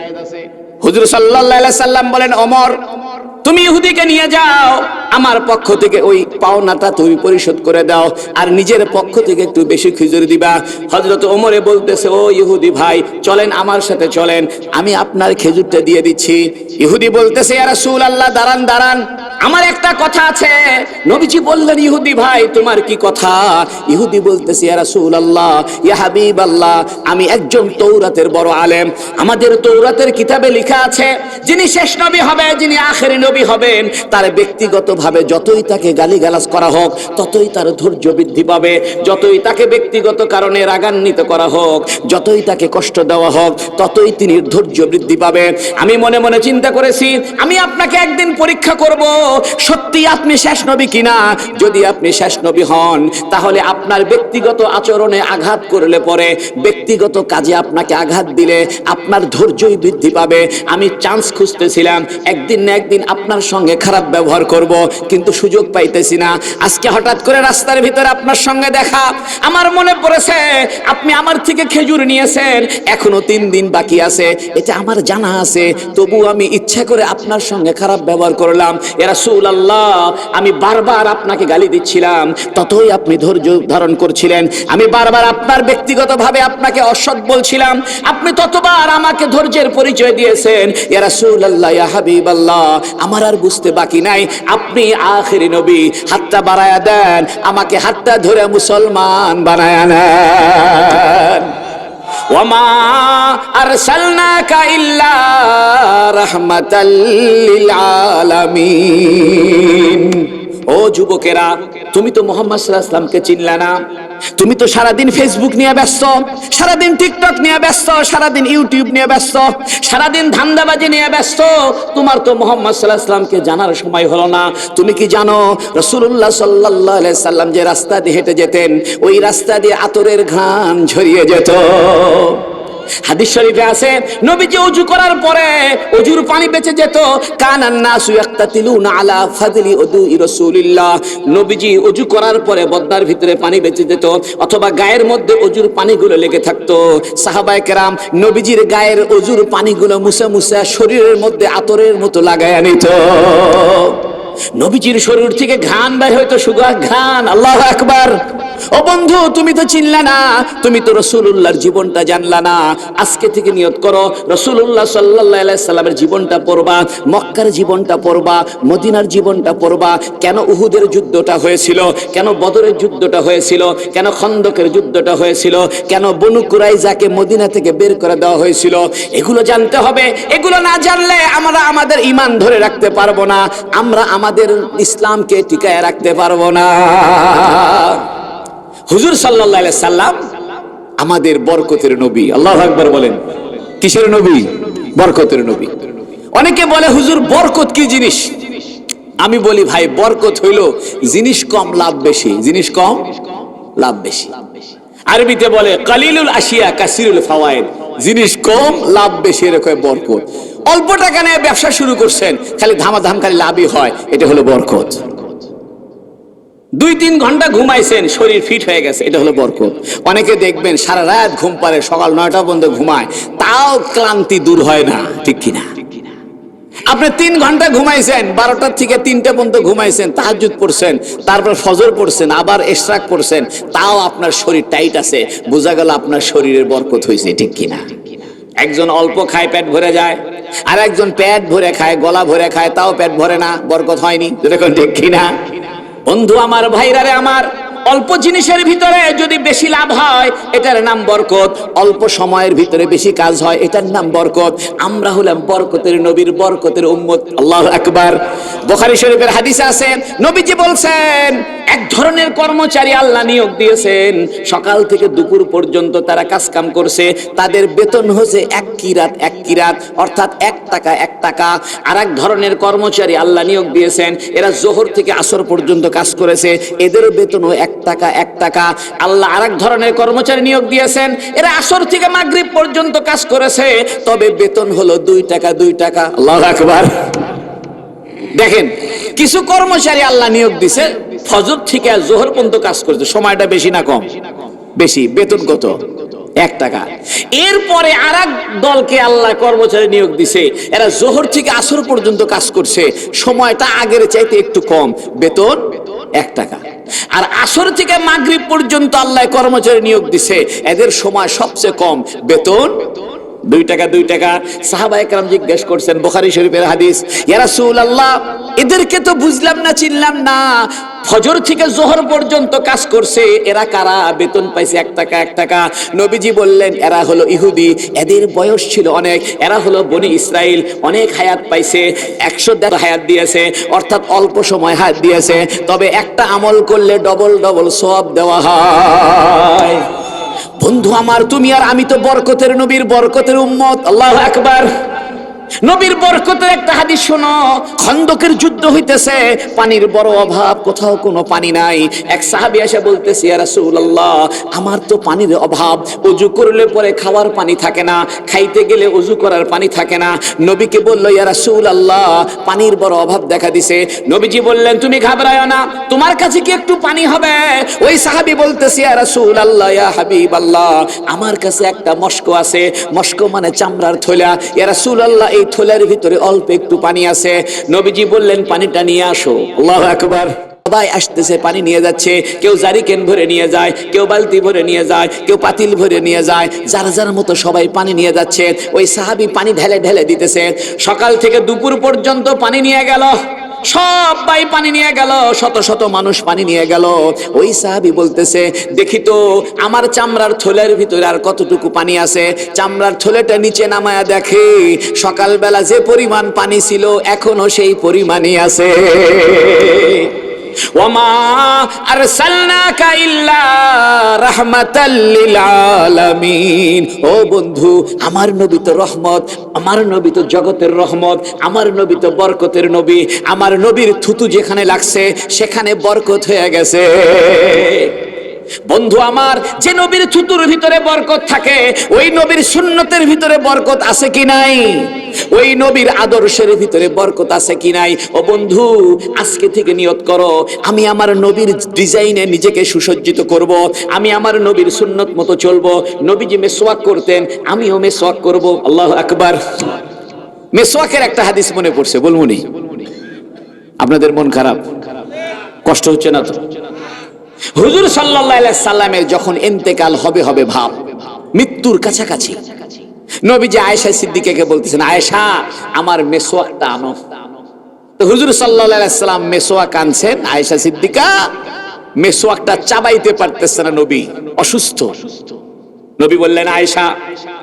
হুজুর সাল্লাল্লাহু আলাইহি সাল্লাম বলেন, ওমর তুমি ইহুদিকে নিয়ে যাও, আমার পক্ষ থেকে ওই পাওনাটা তুমি পরিশোধ করে দাও, আর নিজের পক্ষ থেকে একটু বেশি খেজুর দিবা। হযরত ওমরে বলতেছে, ও ইহুদি ভাই, চলেন আমার সাথে চলেন, আমি আপনার খেজুরটা দিয়ে দিচ্ছি। ইহুদি বলতেছে, ইয়া রাসূলুল্লাহ, দাঁড়ান দাঁড়ান, আমার একটা কথা আছে। নবীজি বললেন, ইহুদি ভাই তোমার কি কথা? ইহুদি বলতেছে, ইয়া রাসূলুল্লাহ, ইয়া হাবিবাল্লাহ, আমি একজন তৌরাতের বড় আলেম। আমাদের তৌরাতের কিতাবে লেখা আছে, যিনি শেষ নবী হবে, যিনি আখেরি নবী হবেন, তার ব্যক্তিগতভাবে যতই তাকে গালিগালাজ করা হোক, ততই তার ধৈর্য বৃদ্ধি পাবে। যতই তাকে ব্যক্তিগত কারণে রাগান্বিত করা হোক, যতই তাকে কষ্ট দেওয়া হোক, ততই তিনি ধৈর্য বৃদ্ধি পাবে। আমি মনে মনে চিন্তা করেছি, আমি আপনাকে একদিন পরীক্ষা করব, সত্যি আপনি শেষ নবী কিনা। যদি আপনি শেষ নবী হন, তাহলে আপনার ব্যক্তিগত আচরণে আঘাত করলে পরে, ব্যক্তিগত কাজে আপনাকে আঘাত দিলে আপনার ধৈর্যই বৃদ্ধি পাবে। আমি চান্স খুঁজতেছিলাম, একদিন না একদিন আপনার সঙ্গে খারাপ ব্যবহার করব, কিন্তু সুযোগ পাইতেছি না। আজকে হঠাৎ করে রাস্তার ভিতরে আপনার সঙ্গে দেখা, আমার মনে পড়েছে আপনি আমার থেকে খেজুর নিয়েছেন, এখনো 3 দিন বাকি আছে, এটা আমার জানা আছে, তবু আমি ইচ্ছা করে আপনার সঙ্গে খারাপ ব্যবহার করলাম। ইয়া রাসূলুল্লাহ, আমি বারবার আপনাকে গালি দিচ্ছিলাম, ততই আপনি ধৈর্য ধারণ করছিলেন। আমি বারবার আপনার ব্যক্তিগতভাবে আপনাকে অসৎ বলছিলাম, আপনি ততবার আমাকে ধৈর্যের পরিচয় দিয়েছেন। ইয়া রাসূলুল্লাহ, ইয়া হাবিবাল্লাহ, আমার আর বুঝতে বাকি নাই, আপনি আখিরি নবী, হাতটা বাড়ায়া দেন, আমাকে হাতটা ধরে মুসলমান বানায়া নেন। ওয়ামা আরসালনাকা ইল্লা রাহমাতাল লিল আলামিন। ও যুবকেরা, তুমি তো মুহাম্মদ সাল্লাল্লাহু আলাইহি ওয়াসাল্লামকে চিনলা না। তুমি তো সারাদিন ফেসবুক নিয়ে ব্যস্ত, সারাদিন টিকটক নিয়ে ব্যস্ত, সারাদিন ইউটিউব নিয়ে ব্যস্ত, সারাদিন ধান্দাবাজি নিয়ে ব্যস্ত। তোমার তো মুহাম্মদ সাল্লাল্লাহু আলাইহি ওয়াসাল্লামকে জানার সময় হলো না। তুমি কি জানো রাসূলুল্লাহ সাল্লাল্লাহু আলাইহি সাল্লাম যে রাস্তা দিয়ে হেঁটে যেতেন, ওই রাস্তা দিয়ে আতরের ঘ্রাণ ছড়িয়ে যেত। হাদিস শরীফে আছে, নবীজি ওযু করার পরে ওযুর পানি বেঁচে যেত। কানান নাসু ইয়াক্তাতিলুনা আলা ফাদলি উদুই রাসূলিল্লাহ। নবীজি ওযু করার পরে বদনার ভিতরে পানি বেঁচে যেত, অথবা গায়ের মধ্যে ওযুর পানিগুলো লেগে থাকতো। সাহাবায়ে কেরাম নবীজির গায়ের ওযুর পানিগুলো মুছে মুছে শরীরের মধ্যে আতরের মতো লাগায়া নিত। নবীজির শরীর থেকে ঘ্রাণ বের হইতো, সুগন্ধ ঘ্রাণ। আল্লাহু আকবার। ও বন্ধু, তুমি তো চিনলা না, তুমি তো রাসূলুল্লাহর জীবনটা জানলা না। আজকে থেকে নিয়ত করো, রাসূলুল্লাহ সাল্লাল্লাহু আলাইহি সাল্লামের জীবনটা পড়বা, মক্কার জীবনটা পড়বা, মদিনার জীবনটা পড়বা। কেন উহুদের যুদ্ধটা হয়েছিল, কেন বদরের যুদ্ধটা হয়েছিল, কেন খন্দকের যুদ্ধটা হয়েছিল, কেন বনু কুরাইজাকে মদিনা থেকে বের করে দেওয়া হয়েছিল, এগুলো জানতে হবে। এগুলো না জানলে আমরা আমাদের ঈমান ধরে রাখতে পারবো না, আমরা আমাদের ইসলামকে টিকায় রাখতে পারবো না। হুজুর সাল্লাল্লাহু আলাইহি সাল্লাম আমাদের বরকতের নবী। আল্লাহু আকবার বলেন। কিসের নবী? বরকতের নবী। অনেকে বলে হুজুর বরকত কি জিনিস? আমি বলি ভাই, বরকত হইল জিনিস কম লাভ বেশি, জিনিস কম লাভ বেশি। আরবিতে বলে কালিলুল আশিয়া কাসিরুল ফাওয়ায়েদ, জিনিস কম লাভ বেশি, এরকম বরকত। অল্প টাকা নিয়ে ব্যবসা শুরু করছেন, খালি ধামাধাম খালি লাভই হয়, এটা হলো বরকত। 2-3 ঘন্টা ঘুমাইছেন, শরীর ফিট হয়ে গেছে, এটা হলো বরকত। অনেকে দেখবেন সারা রাত ঘুম পারে, সকাল 9টা পর্যন্ত ঘুমায়, তাও ক্লান্তি দূর হয় না, ঠিক কিনা? আপনি 3 ঘন্টা ঘুমাইছেন, 12টা থেকে 3টা পর্যন্ত ঘুমাইছেন, তাহাজ্জুদ পড়ছেন, তারপর ফজর পড়ছেন, আবার ইশরাক পড়ছেন, তাও আপনার শরীর টাইট আছে, বোঝা গেল আপনার শরীরের বরকত হয়েছে, ঠিক কিনা? একজন অল্প খায় পেট ভরে যায়, আর একজন পেট ভরে খায়, গলা ভরে খায়, তাও পেট ভরে না, বরকত হয়নি, দেখুন ঠিক কিনা? বন্ধু আমার, ভাইরা রে আমার, অল্প জিনিসের ভিতরে যদি বেশি লাভ হয়, এটার নাম বরকত। অল্প সময়ের ভিতরে বেশি কাজ হয়, এটার নাম বরকত। আমরা হলাম বরকতের নবীর বরকতের উম্মত। আল্লাহু আকবার। বুখারী শরীফের হাদিসে আছে, নবীজি বলছেন, এক ধরনের কর্মচারী আল্লাহ নিয়োগ দিয়েছেন, সকাল থেকে দুপুর পর্যন্ত তারা কাজ কাম করছে, তাদের বেতন হচ্ছে 1 কিরাত 1 কিরাত, অর্থাৎ 1 টাকা 1 টাকা। আর এক ধরনের কর্মচারী আল্লাহ নিয়োগ দিয়েছেন, এরা জোহর থেকে আসর পর্যন্ত কাজ করেছে, এদের বেতনও 1 টাকা 1 টাকা। আল্লাহ আরেক ধরনের কর্মচারী নিয়োগ দিয়েছেন, এরা আসর থেকে মাগরিব পর্যন্ত কাজ করেছে, তবে বেতন হলো 2 টাকা 2 টাকা। আল্লাহু আকবার। দেখেন, কিছু কর্মচারী আল্লাহ নিয়োগ দিছে, ফজর থেকে জোহর পর্যন্ত কাজ করেছে, সময়টা বেশি না কম? বেশি, বেতন কত? 1 টাকা। এরপরে আরেক দলকে আল্লাহ কর্মচারী নিয়োগ দিছে, এরা জোহর থেকে আসর পর্যন্ত কাজ করছে, সময়টা আগের চাইতে একটু কম, বেতন 1 টাকা। আর আসর থেকে মাগরিব পর্যন্ত আল্লাহ কর্মচারী নিয়োগ দিছে, এদের সময় সবচেয়ে কম, বেতন 2 টাকা 2 টাকা। সাহাবায়ে কেরাম জিজ্ঞেস করছেন, বুখারী শরীফের হাদিস, ইয়া রাসূলুল্লাহ, এদেরকে তো বুঝলাম না, চিনলাম না, ফজর থেকে জোহর পর্যন্ত কাজ করছে, এরা কারা? বেতন পাইছে 1 টাকা 1 টাকা। নবীজি বললেন, এরা হলো ইহুদি, এদের বয়স ছিল অনেক, এরা হলো বনি ইসরাইল, অনেক হায়াত পাইছে, 100 হায়াত দিয়েছে, অর্থাৎ অল্প সময় হায়াত দিয়েছে, তবে একটা আমল করলে ডবল ডবল সওয়াব দেওয়া হয়। বন্ধু আমার, তুমি আর আমি তো বরকতের নবীর বরকতের উম্মত। আল্লাহু আকবার। নবীর বরকতের একটা হাদিস শোনো। খন্দকের যুদ্ধ হইতেছে, পানির বড় অভাব, কোথাও কোনো পানি নাই। এক সাহাবী এসে বলতেছে, ইয়া রাসূলুল্লাহ, আমার তো পানির অভাব, ওযু করলে পরে খাওয়ার পানি থাকে না, খাইতে গেলে ওযু করার পানি থাকে না। নবীকে বলল, ইয়া রাসূলুল্লাহ, পানির বড় অভাব দেখা দিছে। নবীজি বললেন, তুমি ঘাবড়ায়ো না, তোমার কাছে কি একটু পানি হবে? ওই সাহাবী বলতেছে, ইয়া রাসূলুল্লাহ, ইয়া হাবিবাল্লাহ, আমার কাছে একটা মস্কো আছে। মস্কো মানে চামড়ার থৈলা। ইয়া রাসূলুল্লাহ, এই থৈলার ভিতরে অল্প একটু পানি আছে। নবীজি বললেন, পানিটা নিয়ে আসো। আল্লাহু আকবার। সবাই আসতেছে, পানি নিয়ে যাচ্ছে। কেউ জারিকেন ভরে নিয়ে যায়, কেউ বালতি ভরে নিয়ে যায়, কেউ পাতিল ভরে নিয়ে যায়। যার যার মতো সবাই পানি নিয়ে যাচ্ছে। ওই সাহাবী পানি ঢেলে ঢেলে দিতেছে। সকাল থেকে দুপুর পর্যন্ত পানি নিয়ে গেল, সবাই পানি নিয়ে গেল, শত শত মানুষ পানি নিয়ে গেল। ওই সাহাবী বলতেছে, দেখি তো আমার চামড়ার থলের ভিতরে আর কতটুকু পানি আছে। চামড়ার থলেটা নিচে নামায়া দেখে, সকালবেলা যে পরিমাণ পানি ছিল এখনো সেই পরিমাণই আছে। ওয়ামা আরসালনাকা ইল্লা রাহমাতাল লিল আলামিন। ও বন্ধু, আমার নবী তো রহমত, আমার নবী তো জগতের রহমত, আমার নবী তো বরকতের নবী। আমার নবীর থুতু যেখানে লাগছে সেখানে বরকত হয়ে গেছে। বন্ধু আমার, যে নবীর থুতুর ভিতরে বরকত থাকে, ওই নবীর সুন্নতের ভিতরে বরকত আছে কি নাই? ওই নবীর আদর্শের ভিতরে বরকত আছে কি নাই? ও বন্ধু, আজকে থেকে নিয়ত করো, আমি আমার নবীর ডিজাইনে নিজেকে সুসজ্জিত করব, আমি আমার নবীর সুন্নত মতো চলবো। নবীজি মেসওয়াক করতেন, আমিও মেসওয়াক করব। আল্লাহু আকবার। মেসওয়াকের একটা হাদিস মনে পড়ছে, বলবনি? আপনাদের মন খারাপ, কষ্ট হচ্ছে না তো? হুজুর সাল্লাল্লাহু আলাইহি সাল্লামের যখন ইন্তেকাল হবে হবে ভাব, মৃত্যুর কাছাকাছি, নবীজি আয়েশা সিদ্দিকাকে বলতেছেন, আয়েশা, আমার মেসওয়াকটা আনো। তো হুজুর সাল্লাল্লাহু আলাইহি সাল্লাম মেসওয়াক আনছেন। আয়েশা সিদ্দিকা মেসওয়াকটা চাবাইতে পারতেছে না, নবী অসুস্থ। নবী বললেন, আয়েশা,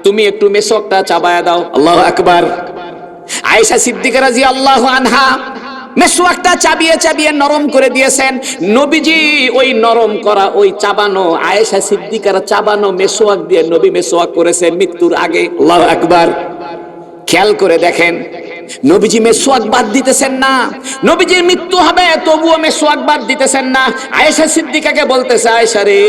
তুমি একটু মেসওয়াকটা চাবায়া দাও। আল্লাহু আকবার। আয়েশা সিদ্দিকা রাদিয়াল্লাহু আনহা মেসওয়াকটা চাবিয়ে চাবিয়ে নরম করে দিয়েছেন। নবীজি ওই নরম করা, ওই চাবানো, আয়েশা সিদ্দিকার চাবানো মেসওয়াক দিয়ে নবী মেসওয়াক করেছেন মৃত্যুর আগে। আল্লাহু আকবার। খেয়াল করে দেখেন, নবীজি মেসওয়াক বাদ দিতেছেন না। নবীজির মৃত্যু হবে তবুও মেসওয়াক বাদ দিতেছেন না। আয়েশা সিদ্দিকাকে বলতেছে, আয়েশা রে,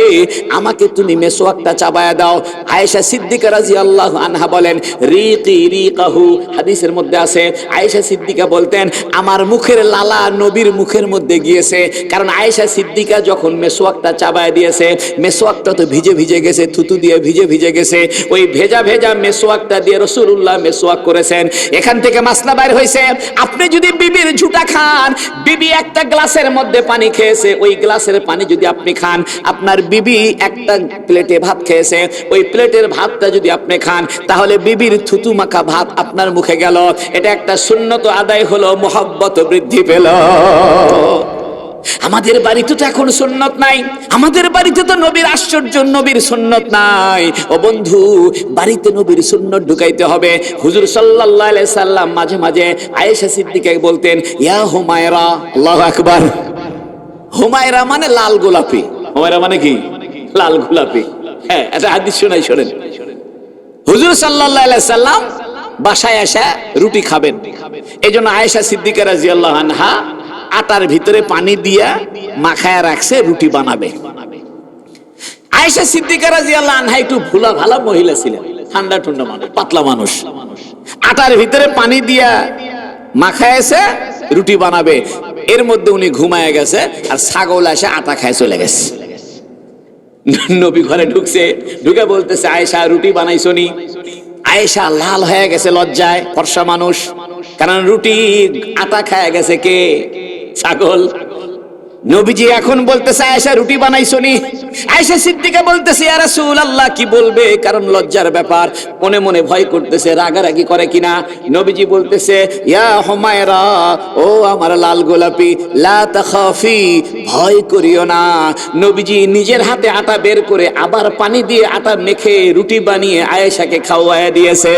আমাকে তুমি মেসওয়াকটা চাবায়া দাও। আয়েশা সিদ্দিকা রাদিয়াল্লাহু আনহা বলেন, রিকি রিকাহু, হাদিসের মধ্যে আছে, আয়েশা সিদ্দিকা বলতেন, আমার মুখের লালা নবীর মুখের মধ্যে গিয়েছে। কারণ আয়েশা সিদ্দিকা যখন মেসওয়াকটা চাবায়া দিয়েছে, মেসওয়াকটা তো ভিজে ভিজে গেছে, থুতু দিয়ে ভিজে ভিজে গেছে। ওই ভেজা ভেজা মেসওয়াকটা দিয়ে রাসূলুল্লাহ মেসওয়াক করেছেন। এখান থেকে মাসলা বাইর হয়েছে, আপনি যদি বিবির ঝুটা খান, বিবি একটা গ্লাসের মধ্যে পানি খেয়েছে, ওই গ্লাসের পানি যদি আপনি খান, আপনার বিবি একটা প্লেটে ভাত খেয়েছে, ওই প্লেটের ভাতটা যদি আপনি খান, তাহলে বিবির থুতু মাখা ভাত আপনার মুখে গেল। এটা একটা সুন্নত আদায় হলো, মহব্বত বৃদ্ধি পেল। আমাদের বাড়িতে তো এখন সুন্নত নাই, আমাদের বাড়িতে তো নবীর আশ্চর্য নবীর সুন্নত নাই। ও বন্ধু, বাড়িতে নবীর সুন্নত ঢুকাইতে হবে। হুজুর সাল্লাল্লাহু আলাইহি সাল্লাম মাঝে মাঝে আয়েশা সিদ্দিকাকে বলতেন, ইয়া হুমায়রা। আল্লাহু আকবার। হুমায়রা মানে লাল গোলাপি। হুমায়রা মানে কি? লাল গোলাপি। হ্যাঁ, এটা হাদিস শোনাই, শোনেন। হুজুর সাল্লাল্লাহু আলাইহি সাল্লাম বাসায় এসে রুটি খাবেন, এজন্য আয়েশা সিদ্দিকা রাদিয়াল্লাহু আনহা আটার ভিতরে পানি দিয়া মাখায়া রাখছে, রুটি বানাবে। আয়েশা সিদ্দিকা রাদিয়াল্লাহু আনহা একটু ভোলা ভালা মহিলা ছিলেন, ঠান্ডা ঠান্ডা মানুষ, পাতলা মানুষ। আটার ভিতরে পানি দিয়া মাখায়াছে, রুটি বানাবে। এর মধ্যে উনি ঘুমায় গেছে, আর ছাগল এসে আটা খায় চলে গেছে। নবী ঘরে ঢুকছে, ঢুকে বলতেছে, আয়েশা, রুটি বানাইছো নি? আয়েশা লাল হয়ে গেছে লজ্জায়, ফর্সা মানুষ, কারণ রুটি আটা খায় গেছে কে? ছাগল। নবীজি এখন বলতেছে, আয়েশা, রুটি বানাইছো নি? আয়েশা সিদ্দিকা বলতেছে, ইয়া রাসূলুল্লাহ, কি বলবে, কারণ লজ্জার ব্যাপার, মনে মনে ভয় করতেছে রাগারাগি করে কিনা। নবীজি বলতেছে, ইয়া হুমায়রা, ও আমার লাল গোলাপি, লা তাখাফি, ভয় করিও না। নবীজি নিজের হাতে আটা বের করে আবার পানি দিয়ে আটা মেখে রুটি বানিয়ে আয়েশাকে খাওয়ায় দিয়েছে।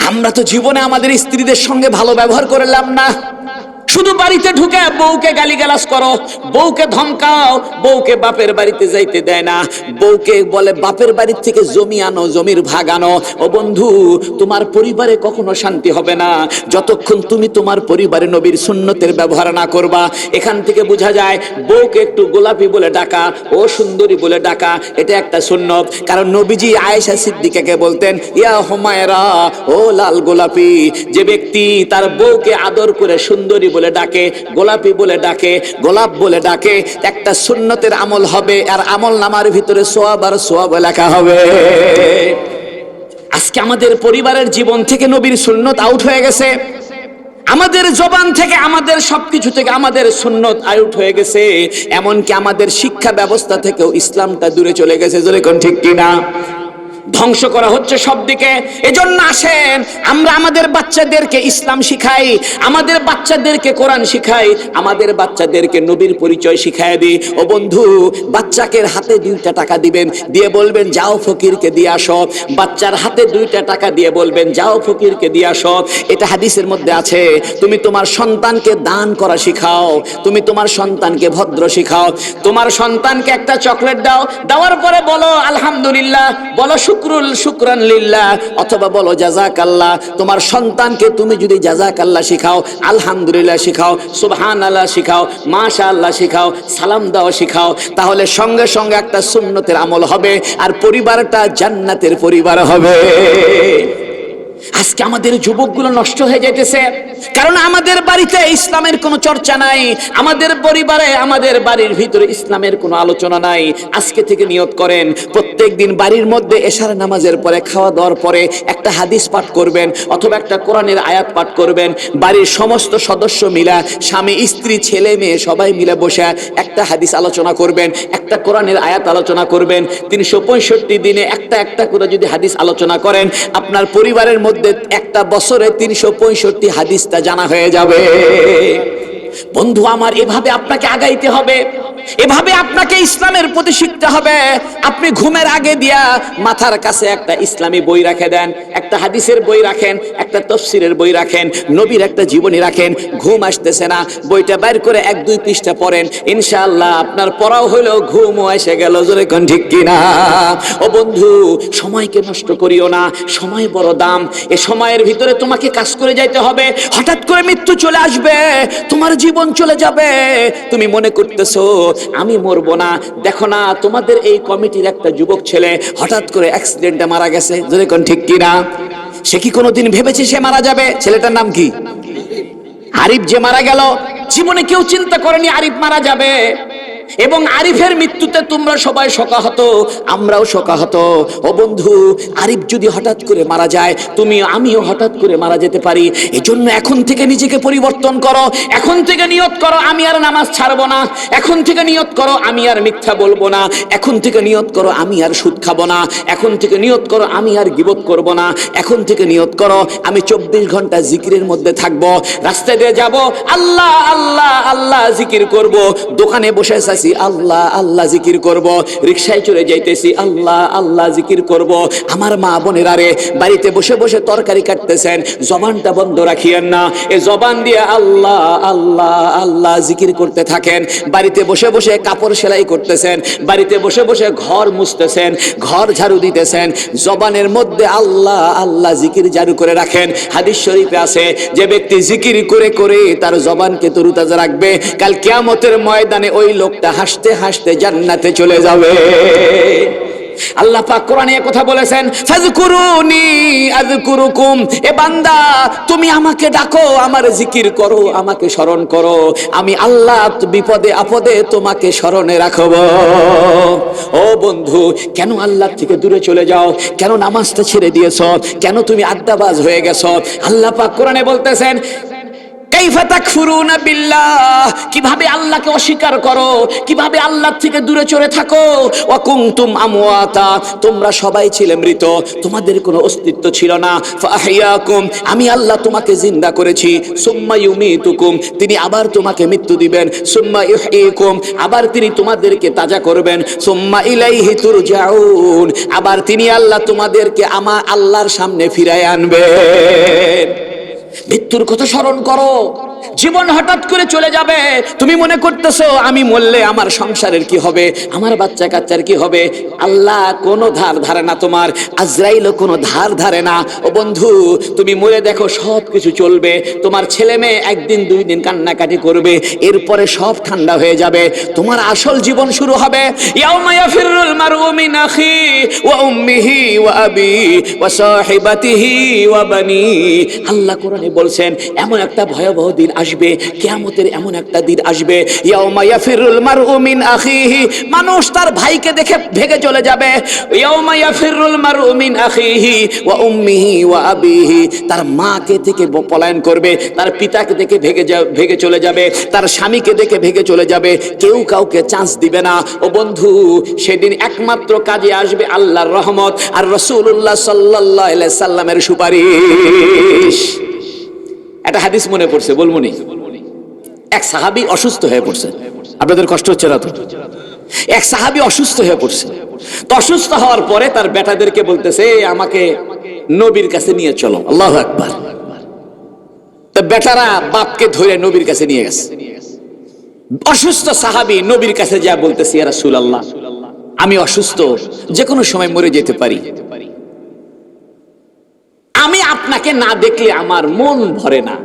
আমরা তো জীবনে আমাদের স্ত্রীদের সঙ্গে ভালো ব্যবহার করলাম না, শুধু বাড়িতে ঢুকে বউকে গালিগালাজ করো, বউকে ধমকাও, বউকে বাপের বাড়িতে যাইতে দেয় না, বউকে বলে বাপের বাড়ির থেকে জমি আনো, জমির ভাগ আনো। ও বন্ধু, তোমার পরিবারে কখনো শান্তি হবে না যতক্ষণ তুমি তোমার পরিবারে নবীর সুন্নতের ব্যবহার না করবা। এখান থেকে বোঝা যায় বউকে একটু গোলাপি বলে ডাকা, ও সুন্দরী বলে ডাকা, এটা একটা সুন্নত। কারণ নবীজি আয়েশা সিদ্দিকাকে বলতেন, ইয়া হুমায়রা, ও লাল গোলাপি। যে ব্যক্তি তার বউকে আদর করে সুন্দরী বলে ডাকে, গোলাপি বলে ডাকে, গোলাপ বলে ডাকে, একটা সুন্নতের আমল হবে, আর আমল নামার ভিতরে সওয়াব আর সওয়াব লেখা হবে। আজকে আমাদের পরিবারের জীবন থেকে নবীর সুন্নত আউট হয়ে গেছে, আমাদের জবান থেকে, আমাদের সবকিছু থেকে আমাদের সুন্নত আউট হয়ে গেছে, এমনকি আমাদের শিক্ষা ব্যবস্থা থেকেও ইসলামটা দূরে চলে গেছে। জোরে কোন ঠিক কিনা? ধ্বংস করা হচ্ছে সব দিকে। এজন্য আসেন আমরা আমাদের বাচ্চাদেরকে ইসলাম শিখাই, আমাদের বাচ্চাদেরকে কোরআন শিখাই, আমাদের বাচ্চাদেরকে নবীর পরিচয় শিখাই দিই। ও বন্ধু, বাচ্চাকে হাতে 2টা টাকা দিবেন, দিয়ে বলবেন যাও ফকিরকে দিয়ে আসো। বাচ্চার হাতে 2টা টাকা দিয়ে বলবেন যাও ফকিরকে দিয়ে আসো। এটা হাদিসের মধ্যে আছে। তুমি তোমার সন্তানকে দান করা শিখাও, তুমি তোমার সন্তানকে ভদ্র শিখাও। তোমার সন্তানকে একটা চকলেট দাও, দেওয়ার পরে বলো আলহামদুলিল্লাহ, বলো শুকরান লিল্লাহ, অথবা বলো জাযাকাল্লাহ। তোমার সন্তানকে তুমি যদি জাযাকাল্লাহ শিখাও, আলহামদুলিল্লাহ শিখাও, সুবহানাল্লাহ শিখাও, মাশাআল্লাহ শিখাও, সালাম দাও শিখাও, তাহলে সঙ্গে সঙ্গে একটা সুন্নতের আমল হবে, আর পরিবারটা জান্নাতের পরিবার হবে। আজকে আমাদের যুবকগুলো নষ্ট হয়ে যাইতেছে, কারণ আমাদের বাড়িতে ইসলামের কোনো চর্চা নাই, আমাদের পরিবারে, আমাদের বাড়ির ভিতরে ইসলামের কোনো আলোচনা নাই। আজকে থেকে নিয়ত করেন, প্রত্যেকদিন বাড়ির মধ্যে এশার নামাজের পরে, খাওয়া দাওয়ার পরে একটা হাদিস পাঠ করবেন, অথবা একটা কোরআনের আয়াত পাঠ করবেন। বাড়ির সমস্ত সদস্য মিলা, স্বামী স্ত্রী ছেলে মেয়ে সবাই মিলে বসে একটা হাদিস আলোচনা করবেন, একটা কোরআনের আয়াত আলোচনা করবেন। 365 দিনে একটা একটা করে যদি হাদিস আলোচনা করেন, আপনার পরিবারের মধ্যে একটা বছরে 365 হাদিসটা জানা হয়ে যাবে। বন্ধু আমার, এভাবে আপনাকে আগাইতে হবে, এভাবে আপনাকে ইসলামের প্রতি শিখতে হবে। আপনি ঘুমের আগে দিয়া মাথার কাছে একটা ইসলামী বই রেখে দেন, একটা হাদিসের বই রাখেন, একটা তাফসীরের বই রাখেন, নবীর একটা জীবনী রাখেন। ঘুম আসতেছে না, বইটা বাইর করে 1-2 পৃষ্ঠা পড়েন, ইনশাআল্লাহ আপনার পড়াও হলো, ঘুমও এসে গেল। জোরে কোন ঠিক কিনা? ও বন্ধু, সময়কে নষ্ট করিও না, সময় বড় দাম। এই সময়ের ভিতরে তোমাকে কাজ করে যাইতে হবে। হঠাৎ করে মৃত্যু চলে আসবে, তোমার জীবন চলে যাবে, তুমি মনে করতেছো আমি মরবো না। দেখো না, তোমাদের এই কমিটির একটা যুবক ছেলে হঠাৎ করে অ্যাক্সিডেন্টে মারা গেছে। যদি কোন ঠিক কিনা? সে কি কোনোদিন ভেবেছে সে মারা যাবে? ছেলেটার নাম কি? আরিফ। যে মারা গেল, জীবনে কেউ চিন্তা করেনি আরিফ মারা যাবে। এবং আরিফের মৃত্যুতে তোমরা সবাই শোকাহত, আমরাও শোকাহত। ও বন্ধু, আরিফ যদি হঠাৎ করে মারা যায়, তুমি আমিও হঠাৎ করে মারা যেতে পারি। এজন্য এখন থেকে নিজেকে পরিবর্তন করো, এখন থেকে নিয়ত করো আমি আর নামাজ ছাড়বো না, এখন থেকে নিয়ত করো আমি আর মিথ্যা বলবো না, এখন থেকে নিয়ত করো আমি আর সুদ খাবো না, এখন থেকে নিয়ত করো আমি আর গীবত করব না, এখন থেকে নিয়ত করো আমি 24 ঘন্টা জিকিরের মধ্যে থাকবো। রাস্তায় দিয়ে যাব, আল্লাহ আল্লাহ আল্লাহ জিকির করব। দোকানে বসে আছি, আল্লাহ আল্লাহ জিকির করব। রিকশায় চলে যাইতেছি, আল্লাহ আল্লাহ জিকির করব। আমার মা বোনেরা রে, বাড়িতে বসে বসে তরকারি কাটতেছেন, জবানটা বন্ধ রাখিয়েন না, এই জবান দিয়ে আল্লাহ আল্লাহ আল্লাহ জিকির করতে থাকেন। বাড়িতে বসে বসে কাপড় সেলাই করতেছেন, বাড়িতে বসে বসে ঘর মুছতেছেন, ঘর ঝাড়ু দিতেছেন, জবানের মধ্যে আল্লাহ আল্লাহ জিকির জারি করে রাখেন। হাদিস শরীফে আছে, যে ব্যক্তি জিকির করে করে তার জবানকে তরুতাজা রাখবে, কাল কিয়ামতের ময়দানে ওই লোকটা হাসতে হাসতে জান্নাতে চলে যাবে। আল্লাহ পাক কোরআনে কথা বলেছেন, ফাযকুরুনি আযকুরুকুম। এ বান্দা, তুমি আমাকে ডাকো, আমার জিকির করো, আমাকে স্মরণ করো, আমি আল্লাহ বিপদে আপদে তোমাকে স্মরণে রাখব। ও বন্ধু, কেন আল্লাহ থেকে দূরে চলে যাও? কেন নামাজটা ছেড়ে দিয়েছো? কেন তুমি আড্ডাবাজ হয়ে গেছো? আল্লাহ পাক কোরআনে বলতেছেন, কাইফা তাকফুরুনা বিল্লাহ, কিভাবে আল্লাহকে অস্বীকার করো, কিভাবে আল্লাহ থেকে দূরে চলে থাকো। ওয়া কুনতুম আমওয়াতা, তোমরা সবাই ছিলে মৃত, তোমাদের কোনো অস্তিত্ব ছিল না। ফাআহইয়াকুম, আমি আল্লাহ তোমাকে জিন্দা করেছি। সুম্মা ইউমিতুকুম, তিনি আবার তোমাকে মৃত্যু দিবেন। সুম্মা ইউহয়িকুম, আবার তিনি তোমাদেরকে তাজা করবেন। সুম্মা ইলাইহি তুরজাউন, আবার তিনি আল্লাহ তোমাদেরকে আমার আল্লাহর সামনে ফিরায় আনবেন। মৃত্যুর কথা স্মরণ করো, জীবন হঠাৎ করে চলে যাবে, তুমি মনে করতেছো আমি মরলে আমার সংসারের কি হবে, আমার বাচ্চা কাচ্চার কি হবে। আল্লাহ কোনো ধার ধারে না, তোমার আজরাইলও কোনো ধার ধারে না। ও বন্ধু, তুমি মরে দেখো সব কিছু চলবে, তোমার ছেলে মেয়ে একদিন দুই দিন কান্নাকাটি করবে, এরপরে সব ঠান্ডা হয়ে যাবে, তোমার আসল জীবন শুরু হবে। ইয়াউমা ইয়াফিরুল মারউ মিন আখি ওয়া উম্মিহি ওয়া আবি ওয়া সাহিবাতিহি ওয়া বানি। আল্লাহ কোরআনে বলছেন এমন একটা ভয়াবহ দিন আসবে, কিয়ামতের এমন একটা দিন আসবে, ইয়াউমা ইয়াফিরুল মারউ মিন আখিহি, মানুষ তার ভাইকে দেখে ভেগে চলে যাবে। ইয়াউমা ইয়াফিরুল মারউ মিন আখিহি ওয়া উম্মিহি ওয়া আবিহি, তার মাকে থেকে পলায়ন করবে, তার পিতাকে দেখে ভেগে চলে যাবে, তার স্বামীকে দেখে ভেগে চলে যাবে, কেউ কাউকে চান্স দিবে না। ও বন্ধু, সেদিন একমাত্র কাজে আসবে আল্লাহর রহমত আর রাসূলুল্লাহ সাল্লাল্লাহু আলাইহি সাল্লামের সুপারিশ। একটা হাদিস মনে পড়ছে, বলবো নি। এক সাহাবী অসুস্থ হয়ে পড়ছে, আপনাদের কষ্ট হচ্ছে না তো? এক সাহাবী অসুস্থ হয়ে পড়ছে, তো অসুস্থ হওয়ার পরে তার বেটাদেরকে বলতেছে আমাকে নবীর কাছে নিয়ে চলো। আল্লাহু আকবার। তো বেটারা বাপকে ধরে নবীর কাছে নিয়ে গেছে। অসুস্থ সাহাবী নবীর কাছে যা বলতেছে, ইয়া রাসূলুল্লাহ, আমি অসুস্থ, যে কোনো সময় মরে যেতে পারি, আমি আপনাকে না দেখলে আমার মন ভরে না,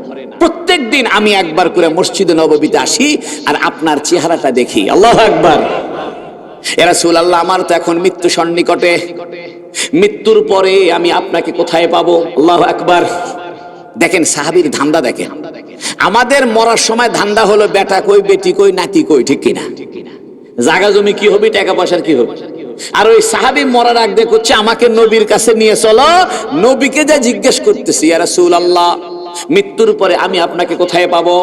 প্রত্যেক দিন আমি একবার করে মসজিদে নববীতে আসি আর আপনার চেহারাটা দেখি। আল্লাহু আকবার। ইয়া রাসূলুল্লাহ, আমার তো এখন মৃত্যু সন্নিকটে, মৃত্যুর পরে আমি আপনাকে কোথায় পাবো? আল্লাহু আকবার। দেখেন সাহাবীর ধান্দা দেখেন। আমাদের মরার সময় ধান্দা হলো বেটা কই, বেটি কই, নাতি কই, ঠিক কিনা? জায়গা জমি কি হবে, টাকা পয়সার কি হবে। আর ওই সাহাবী মরার আগ দিয়ে করছে আমাকে নবীর কাছে নিয়ে চলো। নবীকে যা জিজ্ঞেস করতেছি, ইয়া রাসূলুল্লাহ, মৃত্যুর পরে আমি আপনাকে কোথায় পাবো?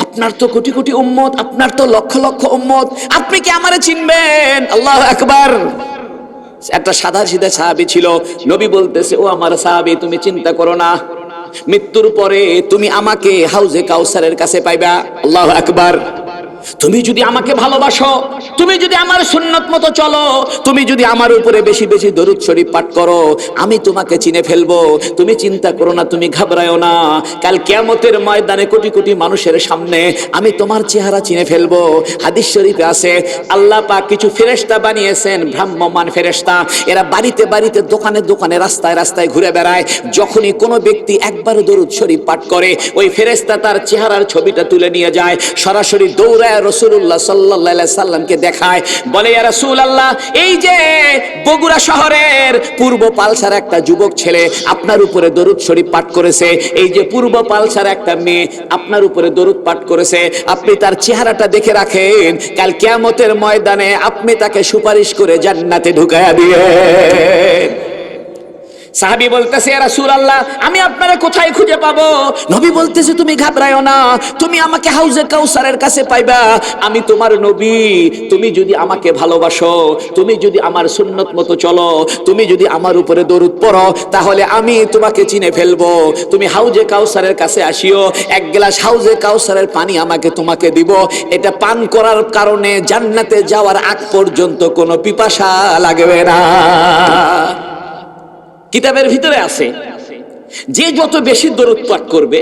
আপনার তো কোটি কোটি উম্মত, আপনার তো লক্ষ লক্ষ উম্মত, আপনি কি আমারে চিনবেন? আল্লাহু আকবার। একটা সাদা সিধা সাহাবী ছিল, নবী বলতেছে ও আমার সাহাবী, তুমি চিন্তা করো না, মৃত্যুর পরে তুমি আমাকে হাউজে কাউসারের কাছে পাইবা। আল্লাহু আকবার। তুমি যদি আমাকে ভালোবাসো, তুমি যদি আমার সুন্নত মতো চলো, তুমি যদি আমার উপরে বেশি বেশি দরুদ শরীফ পাঠ করো, আমি তোমাকে চিনে ফেলবো। তুমি চিন্তা করো না, তুমি ঘাবড়ায়ো না, কাল কিয়ামতের ময়দানে কোটি কোটি মানুষের সামনে আমি তোমার চেহারা চিনে ফেলবো। হাদিস শরীফে আছে আল্লাহ পাক কিছু ফেরেশতা বানিয়েছেন, ভ্রাম্যমান ফেরেশতা, এরা বাড়িতে বাড়িতে দোকানে দোকানে রাস্তায় রাস্তায় ঘুরে বেড়ায়। যখনই কোনো ব্যক্তি একবার দরুদ শরীফ পাঠ করে, ওই ফেরেশতা তার চেহারার ছবিটা তুলে নিয়ে যায়, সরাসরি দৌড়ায় রাসূলুল্লাহ সাল্লাল্লাহু আলাইহি সাল্লামকে দেখায়, বলে ইয়া রাসূলুল্লাহ, এই যে বগুড়া শহরের পূর্ব পালসার একটা যুবক ছেলে আপনার উপরে দরুদ শরীফ পাঠ করেছে, এই যে পূর্ব পালসার একটা মেয়ে আপনার উপরে দরুদ পাঠ করেছে, আপনি তার চেহারাটা দেখে রাখেন, কাল কিয়ামতের ময়দানে আপনি তাকে সুপারিশ করে জান্নাতে ঢুকায়া দিবেন। সাহাবী বলতেছে ইয়া রাসূলুল্লাহ, আমি আপনারে কোথায় খুঁজে পাবো? নবী বলতেছে তুমি ঘাবড়ায়ো না, তুমি আমাকে হাউজে কাউসারের কাছে পাইবা, আমি তোমার নবী। তুমি যদি আমাকে ভালোবাসো, তুমি যদি আমার সুন্নত মতো চলো, তুমি যদি আমার উপরে দরুদ পড়ো, তাহলে আমি তোমাকে চিনে ফেলবো। তুমি হাউজে কাউসারের কাছে আসিও, এক গ্লাস হাউজে কাউসারের পানি আমাকে তোমাকে দিব, এটা পান করার কারণে জান্নাতে যাওয়ার আগ পর্যন্ত কোনো পিপাসা লাগবে না। কিতাবের ভিতরে আছে যে যত বেশি দরুদ পাঠ করবে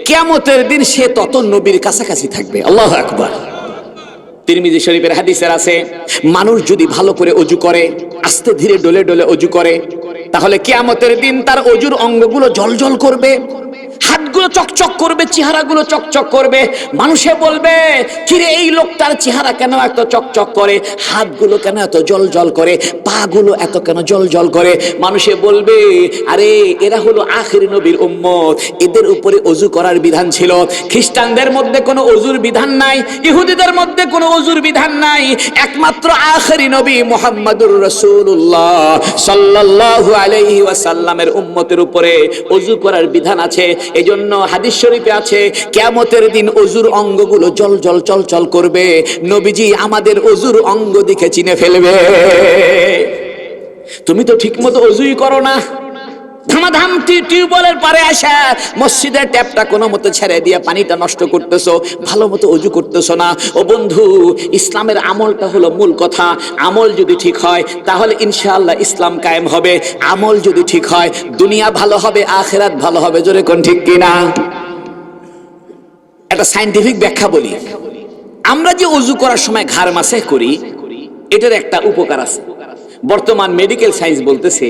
কিয়ামতের দিন সে তত নবীর কাছাকাছি থাকবে। আল্লাহু আকবার। তিরমিজি শরীফের হাদিসের আছে মানুষ যদি ভালো করে ওযু করে, আস্তে ধীরে ডলে ডলে ওযু করে, তাহলে কিয়ামতের দিন তার ওযুর অঙ্গগুলো জ্বলজ্বল করবে, হাতগুলো চকচক করবে, চেহারাগুলো চকচক করবে। মানুষে বলবে কিরে এই লোকটার চেহারা কেন এত চকচক করে, হাতগুলো কেন এত জ্বলজ্বল করে, পাগুলো এত কেন জ্বলজ্বল করে। মানুষে বলবে আরে এরা হলো আখির নবীর উম্মত, এদের উপরে ওযু করার বিধান ছিল। খ্রিস্টানদের মধ্যে কোনো ওযুর বিধান নাই, ইহুদিদের মধ্যে কোনো ওযুর বিধান নাই, একমাত্র আখিরি নবী মুহাম্মদুর রাসূলুল্লাহ সাল্লাল্লাহু আলাইহি ওয়াসাল্লামের উম্মতের উপরে ওযু করার বিধান আছে। এজন্য হাদিস শরীফে আছে কিয়ামতের দিন ওযুর অঙ্গগুলো জ্বলজ্বল চলচল করবে, নবীজি আমাদের ওযুর অঙ্গ দেখে চিনে ফেলবে। তুমি তো ঠিকমতো ওযুই করো না, ধামাধাম টিউবওয়েলের পারে আসা মসজিদের ট্যাপটা কোনো মতো ছেড়ে দিয়ে পানিটা নষ্ট করতেছো, ভালো মতো ওযু করতেছো না। ও বন্ধু, ইসলামের আমলটা হলো মূল কথা। আমল যদি ঠিক হয় তাহলে ইনশাআল্লাহ ইসলাম কায়েম হবে। আমল যদি ঠিক হয় দুনিয়া ভালো হবে, আখিরাত ভালো হবে। জোরে কোন ঠিক কিনা? একটা সায়েন্টিফিক ব্যাখ্যা বলি। আমরা যে ওযু করার সময় ঘাড় মাসে করি, এটার একটা উপকার আছে। বর্তমান মেডিকেল সায়েন্স বলতেছে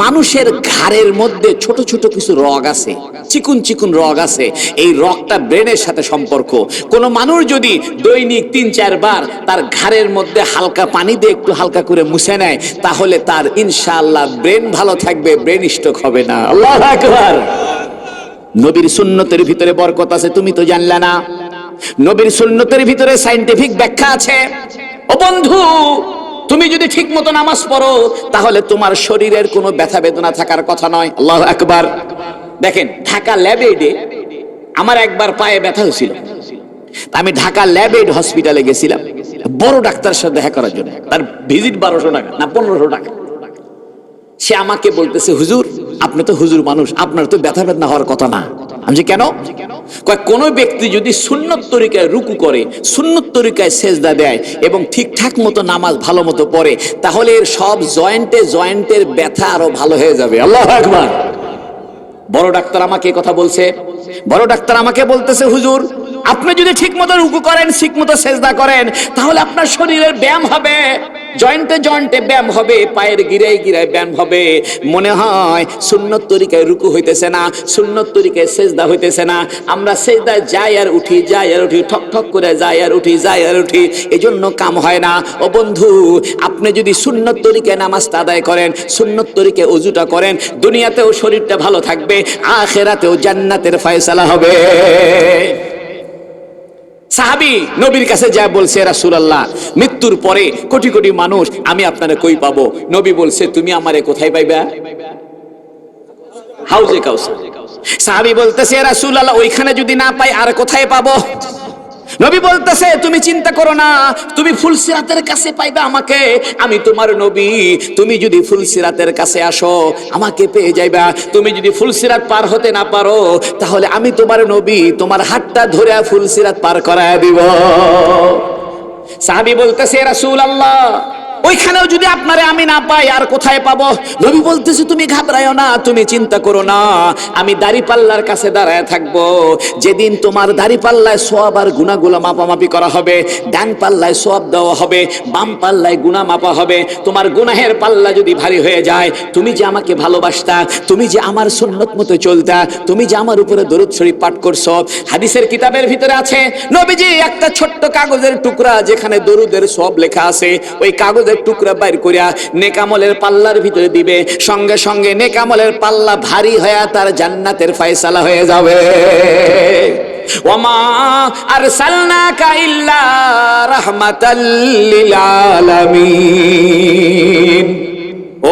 মানুষের ঘাড়ের মধ্যে ছোট ছোট কিছু রগ আছে, চিকুন চিকুন রগ আছে। এই রগটা ব্রেনের সাথে সম্পর্ক। কোন মানুষ যদি দৈনিক ৩-৪ বার তার ঘাড়ের মধ্যে হালকা পানি দিয়ে একটু হালকা করে মুছে নেয়, তাহলে তার ইনশাআল্লাহ ব্রেন ভালো থাকবে, ব্রেন স্ট্রোক হবে না। আল্লাহু আকবার। নবীর সুন্নতের ভিতরে বরকত আছে, তুমি তো জানলে না। নবীর সুন্নতের ভিতরে সায়েন্টিফিক ব্যাখ্যা আছে। ও বন্ধু, তুমি যদি ঠিক মতো নামাজ পড়ো তাহলে তোমার শরীরের কোনো ব্যথা বেদনা থাকার কথা নয়। আল্লাহু আকবার। দেখেন, ঢাকা ল্যাবেডে আমার একবার পায়ে ব্যথা হয়েছিল। আমি ঢাকা ল্যাবেড হসপিটালে গেছিলাম বড় ডাক্তারের সাথে দেখা করার জন্য। তার ভিজিট 1200 টাকা না 1500 টাকা। সে আমাকে বলতেছে, হুজুর আপনি তো হুজুর মানুষ, আপনার তো ব্যথা বেদনা হওয়ার কথা না। আমি কেন? কোন ব্যক্তি যদি সুন্নত তরিকায় রুকু করে, সুন্নত তরিকায় সেজদা দেয় এবং ঠিকঠাক মতো নামাজ ভালো মতো পড়ে, তাহলে এর সব জয়েন্টের ব্যথা আরো ভালো হয়ে যাবে। আল্লাহু আকবার। বড় ডাক্তার আমাকে কথা বলছে। বড় ডাক্তার আমাকে বলতেছে, হুজুর আপনি যদি ঠিক মতো রুকু করেন, ঠিক মতো সেজদা করেন, তাহলে আপনার শরীরের ব্যায়াম হবে, জয়েন্টে ব্যায়াম হবে, পায়ের গিরায় ব্যায়াম হবে। মনে হয় সুন্নত তরিকায় রুকু হইতেছে না, সুন্নত তরিকায় সেজদা হইতেছে না। আমরা সেজদায় যাই আর উঠি, ঠক ঠক করে যাই আর উঠি, এজন্য কাম হয় না। ও বন্ধু, আপনি যদি সুন্নত তরিকায় নামাজটা আদায় করেন, সুন্নত তরিকায় ওযুটা করেন, দুনিয়াতেও শরীরটা ভালো থাকবে, আখিরাতেও জান্নাতের ফয়সালা হবে। সাহাবী নবীর কাছে যা বলছে, রাসূলুল্লাহ মৃত্যুর পরে কোটি কোটি মানুষ, আমি আপনারে কই পাবো? নবী বলছে, তুমি আমারে কোথায় পাইবা? হাউজে কাউসার। সাহাবী বলতেছে, রাসূলুল্লাহ ওইখানে যদি না পাই আর কোথায় পাবো? নবী বলতেছে, তুমি চিন্তা করো না, তুমি ফুলসিরাতের কাছে পাইবা আমাকে, আমি তোমার নবী। তুমি যদি ফুলসিরাতের কাছে আসো আমাকে পেয়ে যাইবা। তুমি যদি ফুলসিরাত পার হতে না পারো, তাহলে আমি তোমার নবী, তোমার হাতটা ধরে ফুলসিরাত পার করায় দিব। সাহাবী বলতেছে, রাসূলুল্লাহ ওইখানেও যদি আপনারে আমি না পাই আর কোথায় পাবো? নবী বলতেছে, তুমি ঘাবড়ায়ো না, তুমি চিন্তা করো না, আমি দাড়িপাল্লার কাছে দাঁড়ায় থাকবো। যেদিন তোমার দাড়িপাল্লায় সওয়াব আর গুনাহগুলো মাপামাপি করা হবে, ডান পাল্লায় সওয়াব দেওয়া হবে, বাম পাল্লায় গুনাহ মাপা হবে। তোমার গুনাহের পাল্লা যদি ভারী হয়ে যায়, তুমি যে আমাকে ভালোবাসতা, তুমি যে আমার সুন্নত মতো চলতা, তুমি যে আমার উপরে দরুদ শরীফ পাঠ করছো, হাদিসের কিতাবের ভিতরে আছে নবীজি একটা ছোট্ট কাগজের টুকরা যেখানে দরুদের সওয়াব লেখা আছে, ওই কাগজ টুকরা বাইর করিয়া নেকামলের পাল্লার ভিতরে দিবে, সঙ্গে সঙ্গে নেকামলের পাল্লা ভারী হয়ে তার জান্নাতের ফয়সালা হয়ে যাবে। ওয়ামা আরসালনাকা ইল্লা রাহমাতাল লিল আলামিন।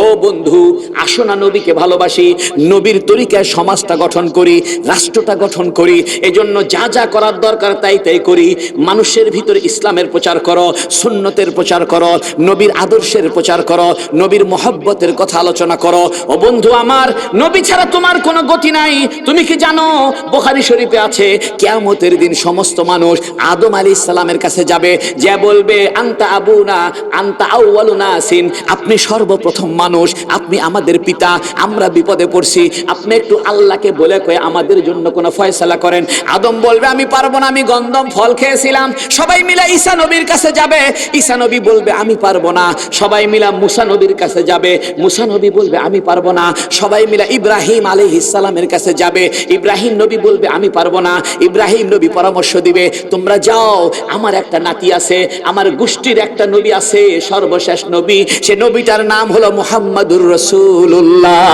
ও বন্ধু, আসো না নবীকে ভালোবাসি, নবীর তরিকায় সমাজটা গঠন করি, রাষ্ট্রটা গঠন করি। এজন্য যা যা করার দরকার তাই তাই করি। মানুষের ভিতরে ইসলামের প্রচার করো, সুন্নতের প্রচার করো, নবীর আদর্শের প্রচার করো, নবীর মহব্বতের কথা আলোচনা করো। ও বন্ধু আমার, নবী ছাড়া তোমার কোনো গতি নাই। তুমি কি জানো, বুখারী শরীফে আছে, কিয়ামতের দিন সমস্ত মানুষ আদম আলাইহিস সালামের কাছে যাবে, যে বলবে, আনতা আবুনা আনতা আউয়ালু নাসিন, আপনি সর্বপ্রথম মানুষ, আপনি আমাদের পিতা, আমরা বিপদে পড়ছি, আপনি একটু আল্লাহকে বলে কয়ে আমাদের জন্য কোনো ফয়সালা করেন। আদম বলবে, আমি পারবো না, আমি গন্ধম ফল খেয়েছিলাম। সবাই মিলে ঈসা নবীর কাছে যাবে, ঈসা নবী বলবে, আমি পারবো না। সবাই মিলে মুসা নবীর কাছে যাবে, মুসা নবী বলবে, আমি পারবো না। সবাই মিলে ইব্রাহিম আলাইহিস সালামের কাছে যাবে, ইব্রাহিম নবী বলবে, আমি পারবো না। ইব্রাহিম নবী পরামর্শ দিবে, তোমরা যাও, আমার একটা নাতি আছে, আমার গোষ্ঠীর একটা নবী আছে, সর্বশেষ নবী, সে নবীটার নাম হলো মুহাম্মাদুর রাসূলুল্লাহ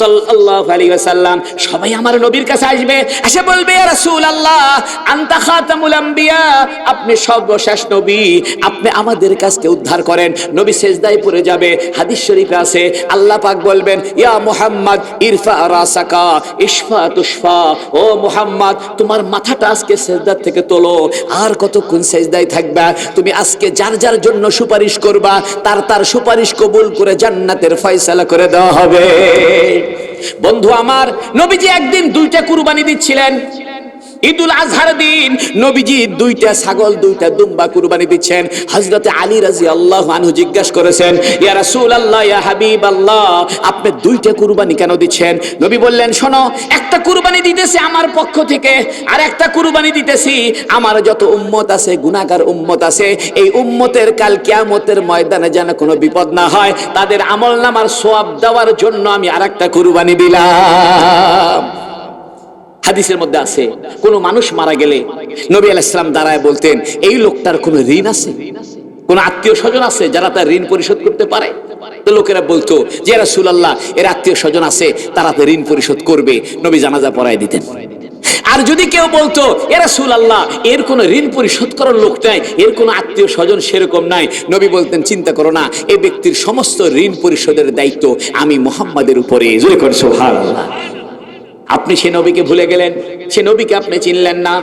সাল্লাল্লাহু আলাইহি ওয়াসাল্লাম। সবাই আমার নবীর কাছে আসবে, এসে বলবে, ইয়া রাসূলুল্লাহ আনতা খাতামুল আম্বিয়া, আপনি সর্বশেষ নবী, আপনি আমাদের কাছকে উদ্ধার করেন। নবী সেজদায় পড়ে যাবে। হাদিস শরীফে আছে, আল্লাহ পাক বলবেন, ইয়া মুহাম্মদ ইরফা রাসাকা ইশফা তুশফা, ও মুহাম্মদ তোমার মাথাটা আজকে সেজদা থেকে তোলো। আর কতক্ষণ সেজদায় থাকবা? তুমি আজকে যার যার জন্য সুপারিশ করবা, তার সুপারিশ কবুল করে জান্নাতের ফয়সালা করে দেওয়া হবে। বন্ধু আমার, নবীজি একদিন 2টা কুরবানি দিচ্ছিলেন। ঈদুল আজহার দিন নবীজি দুইটা ছাগল দুইটা দুম্বা কুরবানি দিচ্ছেন। হযরতে আলী রাদিয়াল্লাহু আনহু জিজ্ঞাসা করেছেন, ইয়া রাসূলুল্লাহ, ইয়া হাবিবাল্লাহ, আপনি দুইটা কুরবানি কেন দিচ্ছেন? নবী বললেন, শোনো, একটা কুরবানি দিতেছি আমার পক্ষ থেকে, আর একটা কুরবানি দিতেছি আমার যত উম্মত আছে, গুনাহগার উম্মত আছে, এই উম্মতের কাল কিয়ামতের ময়দানে যেন কোনো বিপদ না হয়, তাদের আমলনামার সওয়াব দেওয়ার জন্য আমি আরেকটা কুরবানি দিলাম। হাদিসের মধ্যে আছে, কোন মানুষ মারা গেলে নবী আলাইহিস সালাম দাঁড়ায় বলতেন, এই লোকটার কোনো ঋণ আছে, কোন আত্মীয় স্বজন আছে যারা তার ঋণ পরিশোধ করতে পারে? তো লোকেরা বলতো যে রাসূলুল্লাহ, এর আত্মীয় স্বজন আছে, তারা তো ঋণ পরিশোধ করবে। নবী জানাজা পড়ায় দিতেন। আর যদি কেউ বলতো এ রাসূলুল্লাহ, এর কোনো ঋণ পরিশোধ করার লোক নাই, এর কোনো আত্মীয় স্বজন সেরকম নাই, নবী বলতেন, চিন্তা করো না, এই ব্যক্তির সমস্ত ঋণ পরিশোধের দায়িত্ব আমি মুহাম্মাদের উপরে। জোরে করে সুবহানাল্লাহ। আপনি সে নবীকে ভুলে গেলেন, সে নবীকে আপনি চিনলেন না,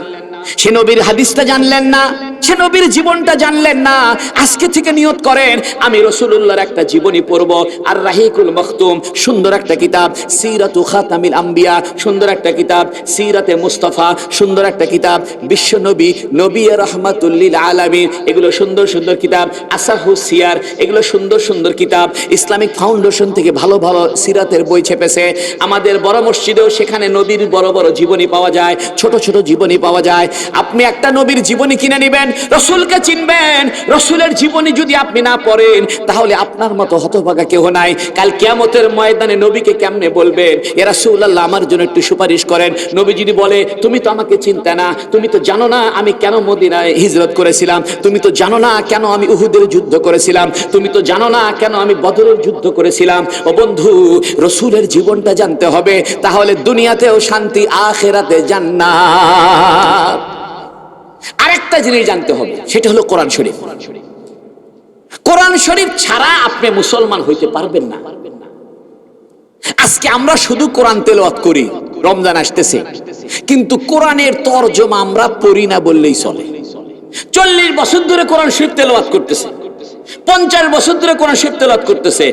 সে নবীর হাদিসটা জানলেন না, সে নবীর জীবনটা জানলেন না। আজকে থেকে নিয়ত করেন, আমি রাসূলুল্লাহর একটা জীবনী পড়ব। আর রাহিকুল মখতুম, সুন্দর একটা কিতাব, সিরাতু খাতামিল আম্বিয়া, সুন্দর একটা কিতাব, সিরাতে মুস্তাফা, সুন্দর একটা কিতাব, বিশ্ব নবী, নবী রাহমাতুল লিল আলামিন, এগুলো সুন্দর সুন্দর কিতাব, আসাহু সিয়ার, এগুলো সুন্দর সুন্দর কিতাব। ইসলামিক ফাউন্ডেশন থেকে ভালো ভালো সিরাতের বই ছেপেছে। আমাদের বড় মসজিদেও সেখানে নবীর বড় বড় জীবনী পাওয়া যায়, ছোট ছোট জীবনী পাওয়া যায়। আপনি একটা নবীর জীবনী কিনে নেবেন, রাসূলকে চিনবেন। রাসূলের জীবনী যদি আপনি না পড়েন, তাহলে আপনার মতো হতভাগা কেউ নাই। কাল কিয়ামতের ময়দানে নবীকে কেমনে বলবেন, ইয়া রাসূলুল্লাহ, আমার জন্য একটু সুপারিশ করেন? নবী যদি বলে, তুমি তো আমাকে চিনতে না, তুমি তো জানো না আমি কেন মদিনায় হিজরত করেছিলাম, তুমি তো জানো না কেন আমি উহুদের যুদ্ধ করেছিলাম, তুমি তো জানো না কেন আমি বদরের যুদ্ধ করেছিলাম। ও বন্ধু, রাসূলের জীবনটা জানতে হবে, তাহলে দুনিয়াতেও শান্তি, আখিরাতে জান্নাত। আরেকটা জিনিস জানতে হবে, সেটা হলো কোরআন শরীফ। কোরআন শরীফ ছাড়া আপনি মুসলমান হইতে পারবেন না। আজকে আমরা শুধু কোরআন তেলাওয়াত করি, রমজান আসতেছে, কিন্তু কোরআনের তরজমা আমরা পড়ি না বললেই চলে। 40 বছর ধরে কোরআন শরীফ তেলাওয়াত করতেছে, 50 বছর ধরে কোরআন শরীফ তেলাওয়াত করতেছে,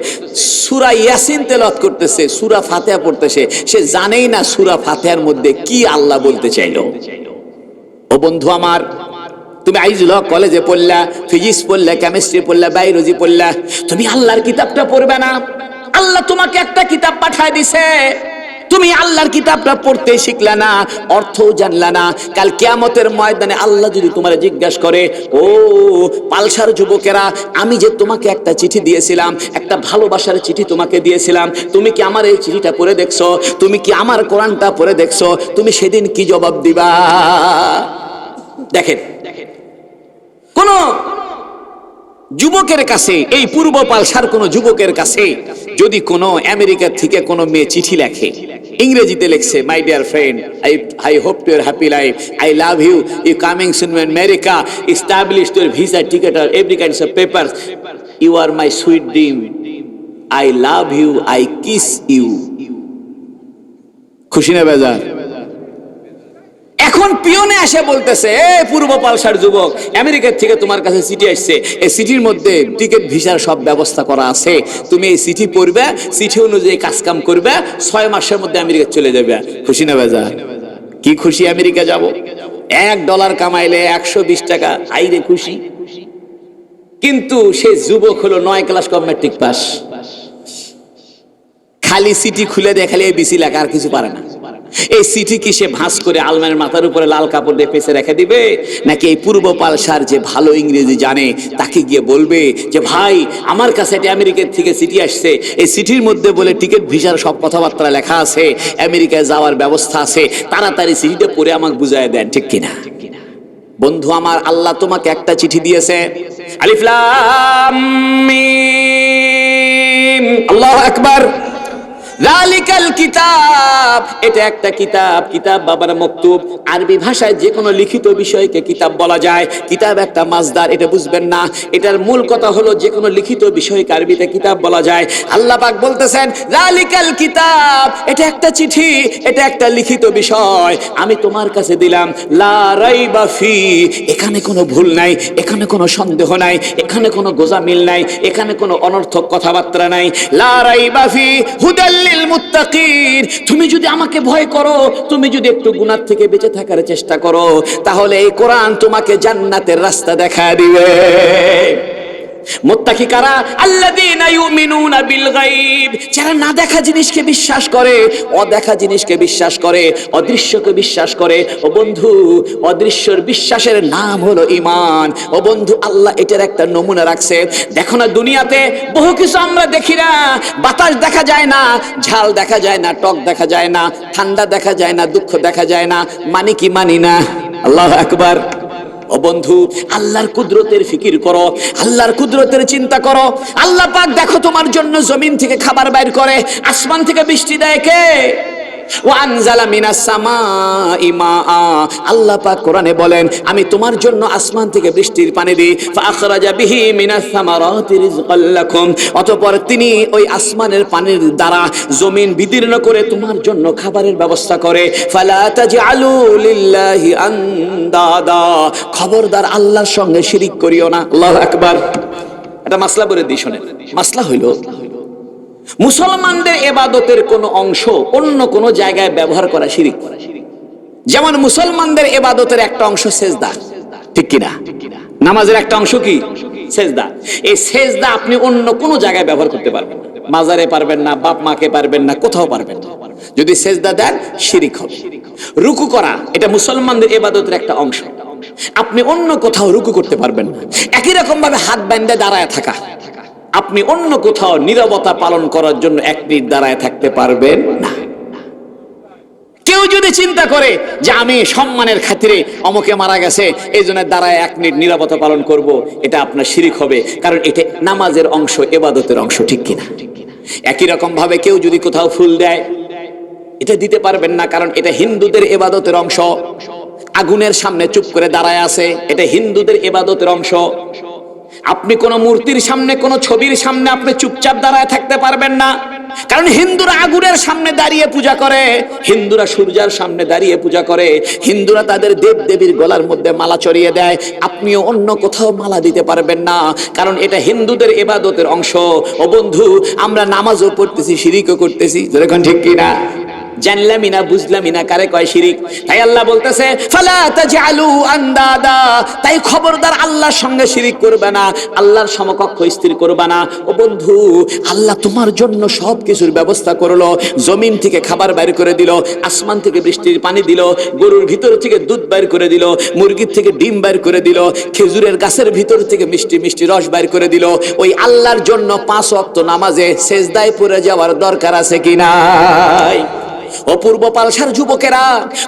সূরা ইয়াসিন তেলাওয়াত করতেছে, সূরা ফাতিহা পড়তেছে, সে জানেই না সূরা ফাতিহার মধ্যে কি আল্লাহ বলতে চাইলো। ও বন্ধু আমার, তুমি আইজুল হক কলেজে পড়লা, ফিজিক্স পড়লা, কেমিস্ট্রি পড়লা, বায়োলজি পড়লা, তুমি আল্লাহর কিতাবটা পড়বে না? আল্লাহ তোমাকে একটা কিতাব পাঠায় দিছে, তুমি আল্লাহর কিতাবটা পড়তে শিখলা না, অর্থও জানলা না। কাল কিয়ামতের ময়দানে আল্লাহ যদি তোমারে জিজ্ঞাসা করে, ও পালসার যুবকেরা, আমি যে তোমাকে একটা চিঠি দিয়েছিলাম, একটা ভালোবাসার চিঠি তোমাকে দিয়েছিলাম, তুমি কি আমার এই চিঠিটা পড়ে দেখছো? তুমি কি আমার কোরআনটা পড়ে দেখছো? তুমি সেদিন কি জবাব দিবা? দেখেন, কোন যুবকের কাছে, এই পূর্ব পালসার কোন যুবকের কাছে যদি কোন আমেরিকা থেকে কোন মেয়ে চিঠি লেখে, ইংরেজিতে লিখছে, my dear friend, I hope to your happy life, I love you, you coming soon to America, establish your visa, ticket, আর every kinds of papers, you are my sweet dream, I love you, I kiss you. খুশি না বেজার? এখন পিয়নে এসে বলতেছে, এ পূর্ব Pulsar যুবক, আমেরিকার থেকে তোমার কাছে চিঠি আসছে, এই চিঠির মধ্যে টিকিট ভিসার সব ব্যবস্থা করা আছে, তুমি এই চিঠি পড়বে, চিঠি অনুযায়ী কাজকাম করবে, 6 মাসের মধ্যে আমেরিকা চলে যাবে। খুশি না বেজা? কি খুশি? আমেরিকা যাব, $1 কামাইলে 120 টাকা, আইরে খুশি। কিন্তু সে যুবক হলো 9 ক্লাস কম ম্যাট্রিক পাস, খালি চিঠি খুলে দেখালে এবিসি লেখা, আর কিছু পারে না। এই চিঠি কি সে ভাঁজ করে আলমারির মাথার উপরে লাল কাপড় দিয়ে পেঁচে রেখে দিবে, নাকি এই পূর্ব পালসার যে ভালো ইংরেজি জানে তাকে গিয়ে বলবে যে, ভাই আমার কাছে একটা আমেরিকার থেকে চিঠি আসছে, এই চিঠির মধ্যে বলে টিকিট ভিসার সব কথাবার্তা লেখা আছে, আমেরিকায় যাওয়ার ব্যবস্থা আছে, তাড়াতাড়ি চিঠিটা পড়ে আমাকে বুঝায় দেন, ঠিক কিনা? বন্ধু আমার, আল্লাহ তোমাকে একটা চিঠি দিয়েছে, আলিফ লাম মিম, আল্লাহু আকবার, যালিকাল কিতাব, এটা একটা কিতাব। কিতাব বাবারা মকতুব, আরবি ভাষায় যে কোনো লিখিত বিষয়কে কিতাব বলা যায়। কিতাব একটা মাসদার, এটা বুঝবেন না, এটার মূল কথা হলো যে কোনো লিখিত বিষয়কে আরবিতে কিতাব বলা যায়। আল্লাহ পাক বলতেছেন, যালিকাল কিতাব, এটা একটা চিঠি, এটা একটা লিখিত বিষয় আমি তোমার কাছে দিলাম, লা রাইবা ফি, এখানে কোনো ভুল নাই, এখানে কোনো সন্দেহ নাই, এখানে কোনো গোজামিল নাই, এখানে কোনো অনর্থক কথাবার্তা নাই। লা রাইবা ফি হুদাল লিল মুত্তাকিন, তুমি যদি আমাকে ভয় করো, তুমি যদি একটু গুনাহ থেকে বেঁচে থাকার চেষ্টা করো, তাহলে এই কোরআন তোমাকে জান্নাতের রাস্তা দেখায় দিবে। মুত্তাকি কারা? আল্লাযীনা ইউমিনুনা বিল গায়ব, যারা না দেখা জিনিসকে বিশ্বাস করে, অদেখা জিনিসকে বিশ্বাস করে, অদৃশ্যকে বিশ্বাস করে। ও বন্ধু, অদৃশ্যের বিশ্বাসের নাম হলো ঈমান। ও বন্ধু, আল্লাহ এটার একটা নমুনা রাখছে। দেখো না, দুনিয়াতে বহু কিছু আমরা দেখি না। বাতাস দেখা যায় না, ঝাল দেখা যায় না, টক দেখা যায় না, ঠান্ডা দেখা যায় না, দুঃখ দেখা যায় না, মানি কি মানি না? আল্লাহু আকবার। ও বন্ধু, আল্লাহর কুদরতের ফিকির করো, আল্লাহর কুদরতের চিন্তা করো। আল্লাহ পাক দেখো তোমার জন্য জমিন থেকে খাবার বাইর করে, আসমান থেকে বৃষ্টি দেয় কে? ওয়া আনজালা মিনাস সামাই মাআ, আল্লাহ পাক কোরআনে বলেন আমি তোমার জন্য আসমান থেকে বৃষ্টির পানি দিই। ফাআখরাজা বিহি মিনাস সামারাতি রিজকাল লাকুম, অতঃপর তিনি ওই আসমানের পানির দ্বারা জমিন বিদীর্ণ করে তোমার জন্য খাবারের ব্যবস্থা করে। ফালা তাজআলু লিল্লাহি আনদাদা, খবরদার আল্লাহর সঙ্গে শিরিক করিও না। আল্লাহু আকবার। এটা মাসলা বলে দিই, শোনেন। মাসলা হইল মুসলমানদের ইবাদতের কোন অংশ অন্য কোন জায়গায় ব্যবহার করা শিরক। যেমন মুসলমানদের ইবাদতের একটা অংশ সেজদা, ঠিক কি না? নামাজের একটা অংশ কি? সেজদা। এই সেজদা আপনি অন্য কোন জায়গায় ব্যবহার করতে পারবেন না। মাজারে পারবেন না, বাপ মাকে পারবেন না, কোথাও পারবেন না। যদি সেজদা দেন শিরক হবে। রুকু করা, এটা মুসলমানদের ইবাদতের একটা অংশ, আপনি অন্য কোথাও রুকু করতে পারবেন না। একই রকম ভাবে হাত বাঁধে দাঁড়ায় থাকা, আপনি অন্য কোথাও নীরবতা পালন করার জন্য এক মিনিট দাঁড়ায় থাকতে পারবেন না। কেউ যদি চিন্তা করে যে আমি সম্মানের খাতিরে অমুকে মারা গেছে, এই জন্য দাঁড়ায় এক মিনিট নীরবতা পালন করব, এটা আপনার শিরক হবে, কারণ এটা নামাজের অংশ, ইবাদতের অংশ, ঠিক কিনা? একই রকম ভাবে কেউ যদি কোথাও ফুল দেয়, এটা দিতে পারবেন না, কারণ এটা হিন্দুদের ইবাদতের অংশ। আগুনের সামনে চুপ করে দাঁড়ায় আছে, এটা হিন্দুদের ইবাদতের অংশ। আপনি কোন মূর্তির সামনে, কোন ছবির সামনে আপনি চুপচাপ দাঁড়ায় থাকতে পারবেন না, কারণ হিন্দুরা আগুনের সামনে দাঁড়িয়ে পূজা করে, হিন্দুরা সূর্যের সামনে দাঁড়িয়ে পূজা করে, হিন্দুরা তাদের দেব দেবীর গলার মধ্যে মালা চড়িয়ে দেয়। আপনিও অন্য কোথাও মালা দিতে পারবেন না, কারণ এটা হিন্দুদের ইবাদতের অংশ। ও বন্ধু, আমরা নামাজও পড়তেছি, শিরকও করতেছি, যেরকম ঠিক কিনা? জানলামি না, বুঝলামি না, কারে কয় শিরিক। তাই আল্লাহ বলতেছে ফালা তাজআলু আনদাদা, তাই খবরদার আল্লাহর সঙ্গে শিরিক করবে না, আল্লাহর সমকক্ষ স্থির করবে না। ও বন্ধু, আল্লাহ তোমার জন্য সব কিছুর ব্যবস্থা করলো। জমিন থেকে খাবার বাইর করে দিল, আসমান থেকে বৃষ্টির পানি দিল, গরুর ভিতর থেকে দুধ বাইর করে দিল, মুরগির থেকে ডিম বাইর করে দিল, খেজুরের গাছের ভিতর থেকে মিষ্টি মিষ্টি রস বাইর করে দিল। ওই আল্লাহর জন্য 5 ওয়াক্ত নামাজে সেজদায় পড়ে যাওয়ার দরকার আছে কি নাই? অপূর্ব পালসার যুবকেরা,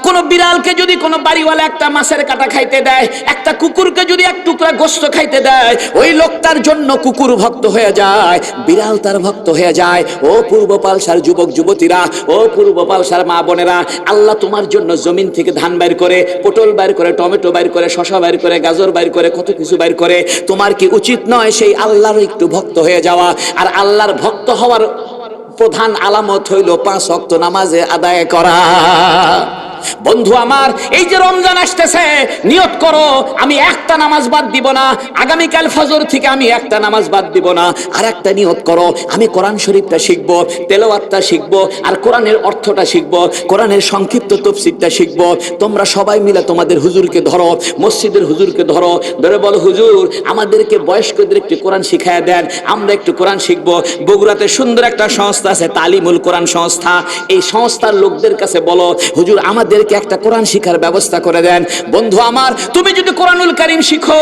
কোন বিড়ালকে যদি কোন বাড়িওয়ালা একটা মাছের কাটা খাইতে দেয়, একটা কুকুরকে যদি এক টুকরা গোশত খাইতে দেয়, ওই লোকটার জন্য কুকুর ভক্ত হয়ে যায়, বিড়াল তার ভক্ত হয়ে যায়। ও পূর্ব পালসার যুবক যুবতীরা, ও পূর্ব পালসার মা বোনেরা, আল্লাহ তোমার জন্য জমিন থেকে ধান বাইর করে, পটল বাইর করে, টমেটো বাইর করে, শসা বাইর করে, গাজর বাইর করে, কত কিছু বাইর করে। তোমার কি উচিত নয় সেই আল্লাহর একটু ভক্ত হয়ে যাওয়া? আর আল্লাহর ভক্ত হওয়ার প্রধান আলামত হইল 5 ওয়াক্ত নামাজে আদায় করা। বন্ধু আমার, এই যে রমজান আসতেছে, নিয়ত করো আমি একটা নামাজ বাদ দিব না, আগামীকাল ফজর থেকে আমি একটা নামাজ বাদ দিব না। আর একটা নিয়ত করো, আমি কোরআন শরীফটা শিখবো, তেলাওয়াতটা শিখবো, আর কোরআনের অর্থটা শিখবো, কোরআনের সংক্ষিপ্ত তাফসীরটা শিখবো। তোমরা সবাই মিলে তোমাদের হুজুরকে ধরো, মসজিদের হুজুরকে ধরো, ধরে বলো হুজুর আমাদেরকে বয়স্কদের একটু কোরআন শিখায় দেন, আমরা একটু কোরআন শিখবো। বগুড়াতে সুন্দর একটা সংস্থা আছে, তালিমুল কোরআন সংস্থা। এই সংস্থার লোকদের কাছে বলো হুজুর আমাদেরকে একটা কোরআন শিখার ব্যবস্থা করে দেন। বন্ধু আমার, তুমি যদি কোরআনুল কারীম শিখো,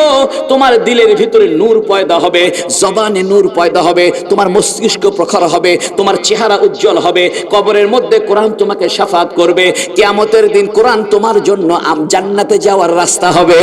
তোমার দিলের ভিতরে নূর পয়দা হবে, জবানে নূর পয়দা হবে, তোমার মস্তিষ্ক প্রখর হবে, তোমার চেহারা উজ্জ্বল হবে, কবরের মধ্যে কোরআন তোমাকে শাফাত করবে, কিয়ামতের দিন কোরআন তোমার জন্য জান্নাতে যাওয়ার রাস্তা হবে।